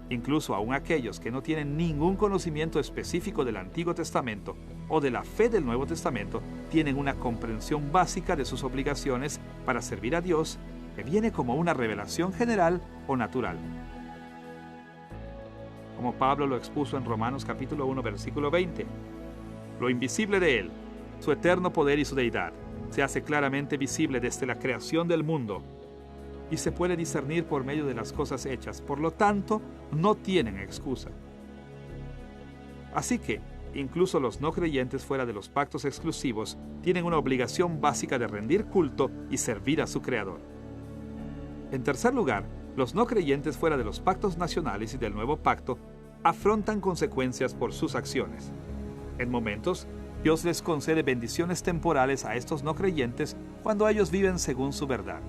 Incluso aún aquellos que no tienen ningún conocimiento específico del Antiguo Testamento o de la fe del Nuevo Testamento tienen una comprensión básica de sus obligaciones para servir a Dios, que viene como una revelación general o natural. Como Pablo lo expuso en Romanos capítulo 1, versículo 20. Lo invisible de Él, su eterno poder y su deidad, se hace claramente visible desde la creación del mundo y se puede discernir por medio de las cosas hechas, por lo tanto, no tienen excusa. Así que, incluso los no creyentes fuera de los pactos exclusivos tienen una obligación básica de rendir culto y servir a su Creador. En tercer lugar, los no creyentes fuera de los pactos nacionales y del nuevo pacto afrontan consecuencias por sus acciones. En momentos, Dios les concede bendiciones temporales a estos no creyentes cuando ellos viven según su verdad.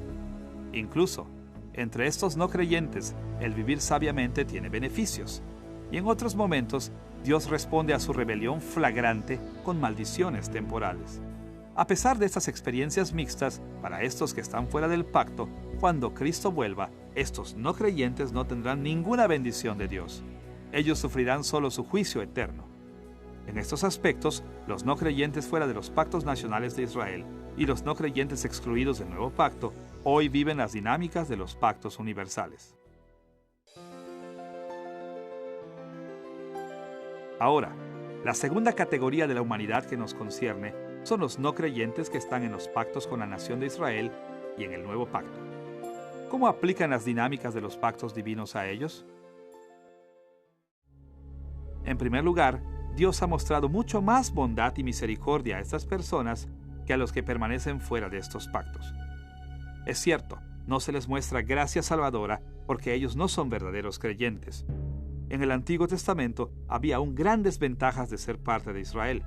Incluso, entre estos no creyentes, el vivir sabiamente tiene beneficios. Y en otros momentos, Dios responde a su rebelión flagrante con maldiciones temporales. A pesar de estas experiencias mixtas, para estos que están fuera del pacto, cuando Cristo vuelva, estos no creyentes no tendrán ninguna bendición de Dios. Ellos sufrirán solo su juicio eterno. En estos aspectos, los no creyentes fuera de los pactos nacionales de Israel y los no creyentes excluidos del nuevo pacto, hoy viven las dinámicas de los pactos universales. Ahora, la segunda categoría de la humanidad que nos concierne son los no creyentes que están en los pactos con la nación de Israel y en el nuevo pacto. ¿Cómo aplican las dinámicas de los pactos divinos a ellos? En primer lugar, Dios ha mostrado mucho más bondad y misericordia a estas personas que a los que permanecen fuera de estos pactos. Es cierto, no se les muestra gracia salvadora porque ellos no son verdaderos creyentes. En el Antiguo Testamento había aún grandes ventajas de ser parte de Israel,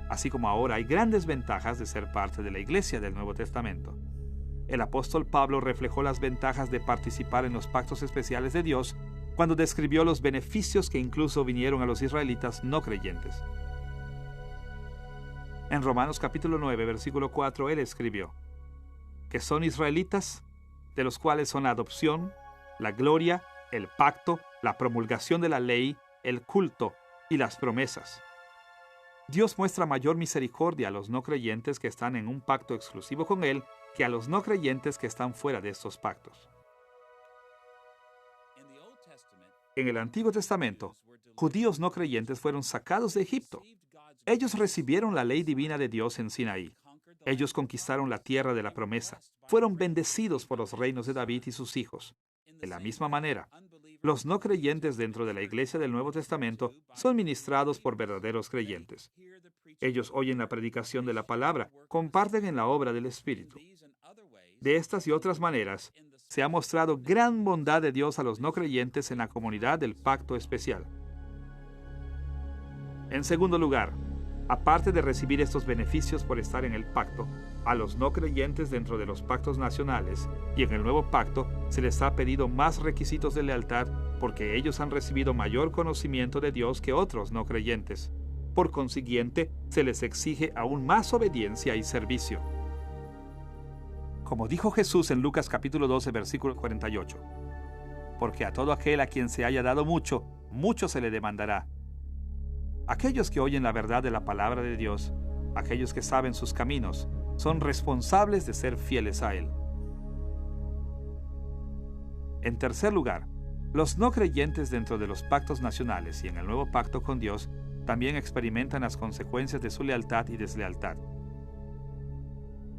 así como ahora hay grandes ventajas de ser parte de la Iglesia del Nuevo Testamento. El apóstol Pablo reflejó las ventajas de participar en los pactos especiales de Dios cuando describió los beneficios que incluso vinieron a los israelitas no creyentes. En Romanos capítulo 9, versículo 4, él escribió que son israelitas, de los cuales son la adopción, la gloria, el pacto, la promulgación de la ley, el culto y las promesas. Dios muestra mayor misericordia a los no creyentes que están en un pacto exclusivo con Él que a los no creyentes que están fuera de estos pactos. En el Antiguo Testamento, judíos no creyentes fueron sacados de Egipto. Ellos recibieron la ley divina de Dios en Sinaí. Ellos conquistaron la tierra de la promesa. Fueron bendecidos por los reinos de David y sus hijos. De la misma manera, los no creyentes dentro de la Iglesia del Nuevo Testamento son ministrados por verdaderos creyentes. Ellos oyen la predicación de la palabra, comparten en la obra del Espíritu. De estas y otras maneras, se ha mostrado gran bondad de Dios a los no creyentes en la comunidad del pacto especial. En segundo lugar, aparte de recibir estos beneficios por estar en el pacto, a los no creyentes dentro de los pactos nacionales y en el nuevo pacto se les ha pedido más requisitos de lealtad porque ellos han recibido mayor conocimiento de Dios que otros no creyentes. Por consiguiente, se les exige aún más obediencia y servicio. Como dijo Jesús en Lucas capítulo 12, versículo 48, porque a todo aquel a quien se haya dado mucho, mucho se le demandará. Aquellos que oyen la verdad de la palabra de Dios, aquellos que saben sus caminos, son responsables de ser fieles a Él. En tercer lugar, los no creyentes dentro de los pactos nacionales y en el nuevo pacto con Dios también experimentan las consecuencias de su lealtad y deslealtad.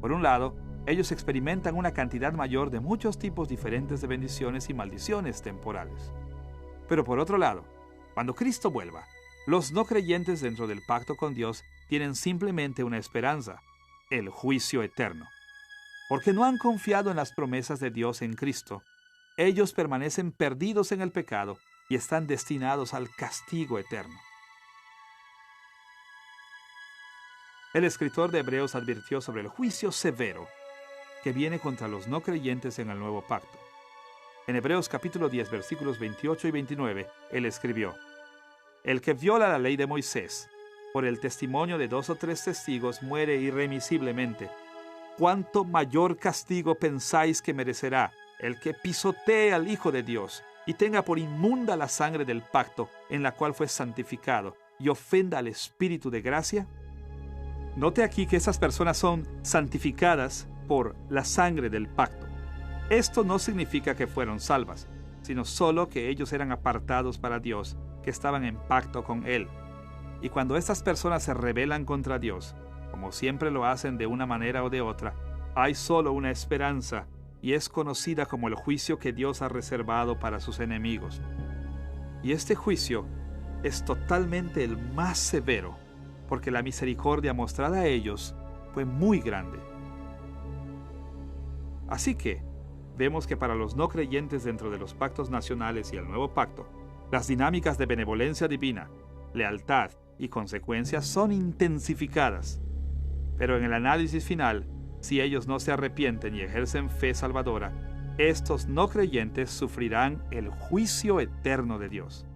Por un lado, ellos experimentan una cantidad mayor de muchos tipos diferentes de bendiciones y maldiciones temporales. Pero por otro lado, cuando Cristo vuelva, Los no creyentes dentro del pacto con Dios tienen simplemente una esperanza: el juicio eterno. Porque no han confiado en las promesas de Dios en Cristo, ellos permanecen perdidos en el pecado y están destinados al castigo eterno. El escritor de Hebreos advirtió sobre el juicio severo que viene contra los no creyentes en el nuevo pacto. En Hebreos capítulo 10, versículos 28 y 29, él escribió: El que viola la ley de Moisés, por el testimonio de 2 o 3 testigos, muere irremisiblemente. ¿Cuánto mayor castigo pensáis que merecerá el que pisotee al Hijo de Dios y tenga por inmunda la sangre del pacto en la cual fue santificado y ofenda al Espíritu de gracia? Note aquí que esas personas son santificadas por la sangre del pacto. Esto no significa que fueron salvas, sino solo que ellos eran apartados para Dios, que estaban en pacto con Él. Y cuando estas personas se rebelan contra Dios, como siempre lo hacen de una manera o de otra, hay solo una esperanza, y es conocida como el juicio que Dios ha reservado para sus enemigos. Y este juicio es totalmente el más severo, porque la misericordia mostrada a ellos fue muy grande. Así que, vemos que para los no creyentes dentro de los pactos nacionales y el nuevo pacto, las dinámicas de benevolencia divina, lealtad y consecuencias son intensificadas. Pero en el análisis final, si ellos no se arrepienten y ejercen fe salvadora, estos no creyentes sufrirán el juicio eterno de Dios.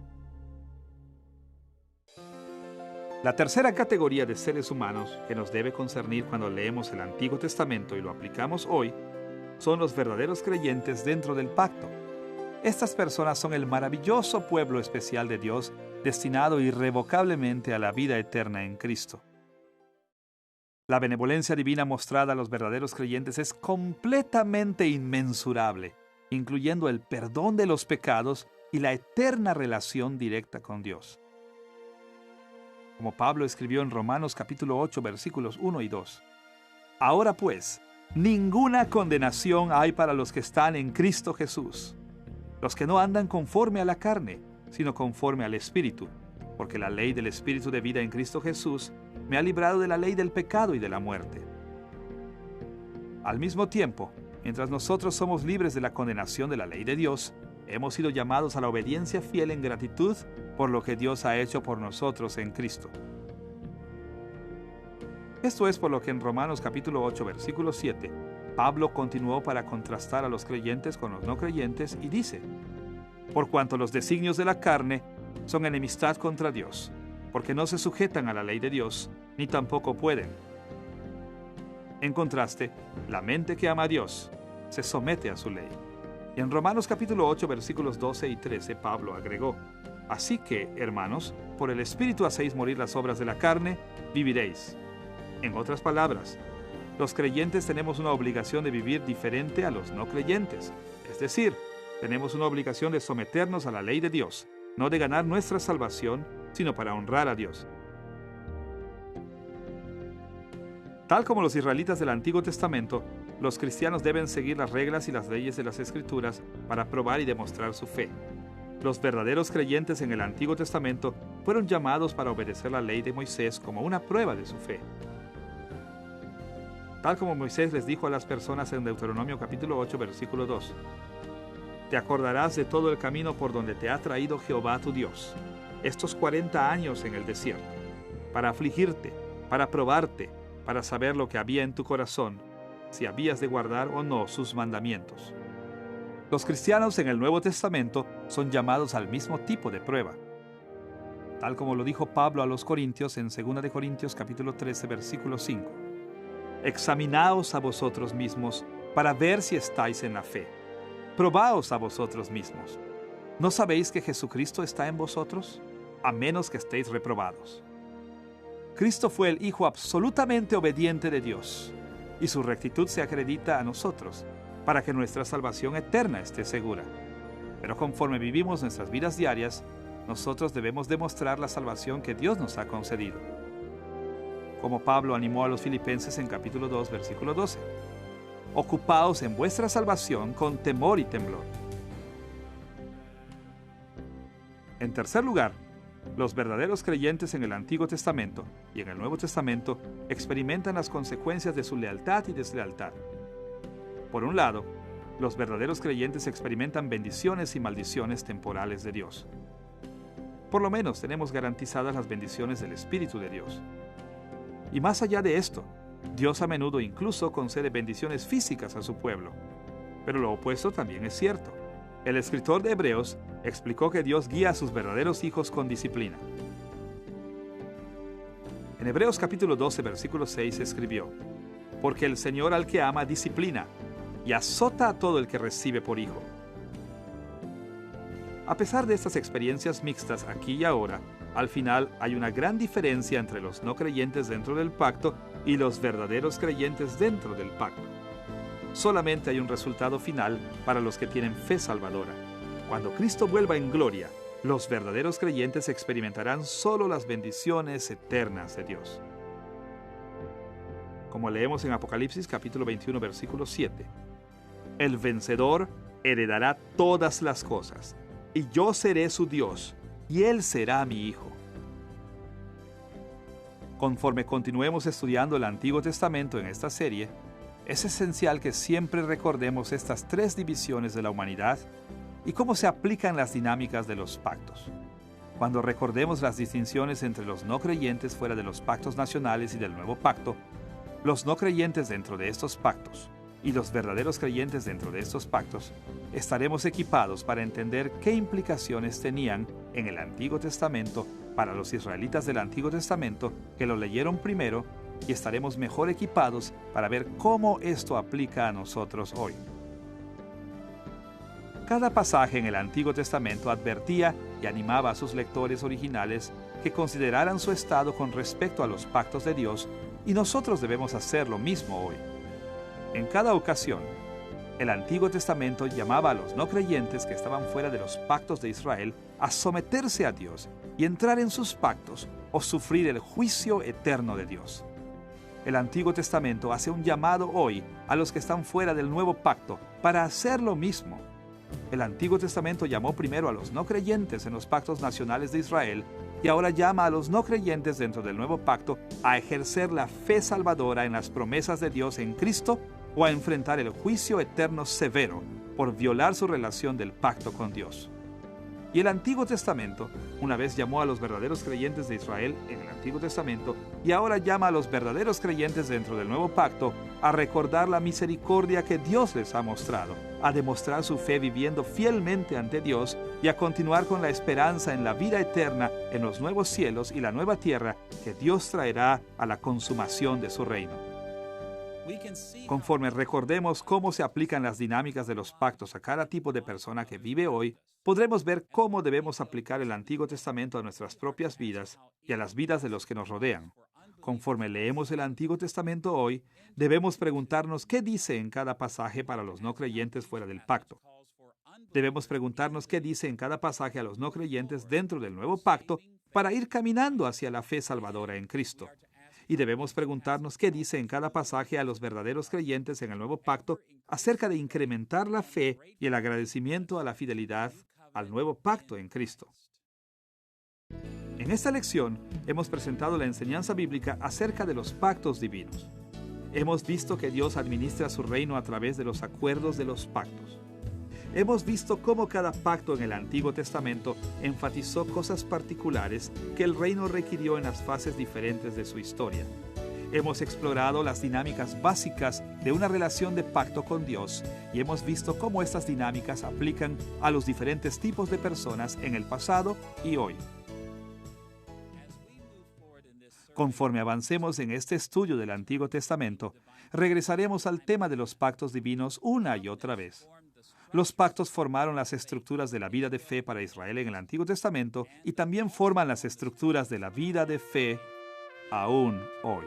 La tercera categoría de seres humanos que nos debe concernir cuando leemos el Antiguo Testamento y lo aplicamos hoy son los verdaderos creyentes dentro del pacto. Estas personas son el maravilloso pueblo especial de Dios, destinado irrevocablemente a la vida eterna en Cristo. La benevolencia divina mostrada a los verdaderos creyentes es completamente inmensurable, incluyendo el perdón de los pecados y la eterna relación directa con Dios. Como Pablo escribió en Romanos capítulo 8, versículos 1 y 2. Ahora pues, ninguna condenación hay para los que están en Cristo Jesús, los que no andan conforme a la carne, sino conforme al Espíritu, porque la ley del Espíritu de vida en Cristo Jesús me ha librado de la ley del pecado y de la muerte. Al mismo tiempo, mientras nosotros somos libres de la condenación de la ley de Dios, hemos sido llamados a la obediencia fiel en gratitud por lo que Dios ha hecho por nosotros en Cristo. Esto es por lo que en Romanos capítulo 8, versículo 7, Pablo continuó para contrastar a los creyentes con los no creyentes y dice: Por cuanto los designios de la carne son enemistad contra Dios, porque no se sujetan a la ley de Dios, ni tampoco pueden. En contraste, la mente que ama a Dios se somete a su ley. Y en Romanos capítulo 8, versículos 12 y 13, Pablo agregó: Así que, hermanos, por el Espíritu hacéis morir las obras de la carne, viviréis. En otras palabras, los creyentes tenemos una obligación de vivir diferente a los no creyentes. Es decir, tenemos una obligación de someternos a la ley de Dios, no de ganar nuestra salvación, sino para honrar a Dios. Tal como los israelitas del Antiguo Testamento, los cristianos deben seguir las reglas y las leyes de las Escrituras para probar y demostrar su fe. Los verdaderos creyentes en el Antiguo Testamento fueron llamados para obedecer la ley de Moisés como una prueba de su fe. Tal como Moisés les dijo a las personas en Deuteronomio capítulo 8, versículo 2. Te acordarás de todo el camino por donde te ha traído Jehová tu Dios, estos 40 años en el desierto, para afligirte, para probarte, para saber lo que había en tu corazón, si habías de guardar o no sus mandamientos. Los cristianos en el Nuevo Testamento son llamados al mismo tipo de prueba. Tal como lo dijo Pablo a los Corintios en 2 de Corintios capítulo 13, versículo 5. Examinaos a vosotros mismos para ver si estáis en la fe. Probaos a vosotros mismos. ¿No sabéis que Jesucristo está en vosotros? A menos que estéis reprobados. Cristo fue el Hijo absolutamente obediente de Dios, y su rectitud se acredita a nosotros, para que nuestra salvación eterna esté segura. Pero conforme vivimos nuestras vidas diarias, nosotros debemos demostrar la salvación que Dios nos ha concedido. Como Pablo animó a los filipenses en capítulo 2, versículo 12. Ocupaos en vuestra salvación con temor y temblor. En tercer lugar, Los verdaderos creyentes en el Antiguo Testamento y en el Nuevo Testamento experimentan las consecuencias de su lealtad y deslealtad. Por un lado, los verdaderos creyentes experimentan bendiciones y maldiciones temporales de Dios. Por lo menos tenemos garantizadas las bendiciones del Espíritu de Dios. Y más allá de esto, Dios a menudo incluso concede bendiciones físicas a su pueblo. Pero lo opuesto también es cierto. El escritor de Hebreos explicó que Dios guía a sus verdaderos hijos con disciplina. En Hebreos capítulo 12, versículo 6 escribió: «Porque el Señor al que ama disciplina, y azota a todo el que recibe por hijo». A pesar de estas experiencias mixtas aquí y ahora, al final hay una gran diferencia entre los no creyentes dentro del pacto y los verdaderos creyentes dentro del pacto. Solamente hay un resultado final para los que tienen fe salvadora. Cuando Cristo vuelva en gloria, los verdaderos creyentes experimentarán solo las bendiciones eternas de Dios. Como leemos en Apocalipsis capítulo 21, versículo 7, «El vencedor heredará todas las cosas, y yo seré su Dios, y él será mi hijo». Conforme continuemos estudiando el Antiguo Testamento en esta serie, es esencial que siempre recordemos estas tres divisiones de la humanidad y cómo se aplican las dinámicas de los pactos. Cuando recordemos las distinciones entre los no creyentes fuera de los pactos nacionales y del nuevo pacto, los no creyentes dentro de estos pactos y los verdaderos creyentes dentro de estos pactos, estaremos equipados para entender qué implicaciones tenían en el Antiguo Testamento para los israelitas del Antiguo Testamento que lo leyeron primero, y estaremos mejor equipados para ver cómo esto aplica a nosotros hoy. Cada pasaje en el Antiguo Testamento advertía y animaba a sus lectores originales que consideraran su estado con respecto a los pactos de Dios, y nosotros debemos hacer lo mismo hoy. En cada ocasión, el Antiguo Testamento llamaba a los no creyentes que estaban fuera de los pactos de Israel a someterse a Dios y entrar en sus pactos o sufrir el juicio eterno de Dios. El Antiguo Testamento hace un llamado hoy a los que están fuera del nuevo pacto para hacer lo mismo. El Antiguo Testamento llamó primero a los no creyentes en los pactos nacionales de Israel y ahora llama a los no creyentes dentro del nuevo pacto a ejercer la fe salvadora en las promesas de Dios en Cristo o a enfrentar el juicio eterno severo por violar su relación del pacto con Dios. Y el Antiguo Testamento una vez llamó a los verdaderos creyentes de Israel en el Antiguo Testamento y ahora llama a los verdaderos creyentes dentro del nuevo pacto a recordar la misericordia que Dios les ha mostrado, a demostrar su fe viviendo fielmente ante Dios y a continuar con la esperanza en la vida eterna en los nuevos cielos y la nueva tierra que Dios traerá a la consumación de su reino. Conforme recordemos cómo se aplican las dinámicas de los pactos a cada tipo de persona que vive hoy, podremos ver cómo debemos aplicar el Antiguo Testamento a nuestras propias vidas y a las vidas de los que nos rodean. Conforme leemos el Antiguo Testamento hoy, debemos preguntarnos qué dice en cada pasaje para los no creyentes fuera del pacto. Debemos preguntarnos qué dice en cada pasaje a los no creyentes dentro del nuevo pacto para ir caminando hacia la fe salvadora en Cristo. Y debemos preguntarnos qué dice en cada pasaje a los verdaderos creyentes en el nuevo pacto acerca de incrementar la fe y el agradecimiento a la fidelidad al nuevo pacto en Cristo. En esta lección hemos presentado la enseñanza bíblica acerca de los pactos divinos. Hemos visto que Dios administra su reino a través de los acuerdos de los pactos. Hemos visto cómo cada pacto en el Antiguo Testamento enfatizó cosas particulares que el reino requirió en las fases diferentes de su historia. Hemos explorado las dinámicas básicas de una relación de pacto con Dios y hemos visto cómo estas dinámicas aplican a los diferentes tipos de personas en el pasado y hoy. Conforme avancemos en este estudio del Antiguo Testamento, regresaremos al tema de los pactos divinos una y otra vez. Los pactos formaron las estructuras de la vida de fe para Israel en el Antiguo Testamento y también forman las estructuras de la vida de fe aún hoy.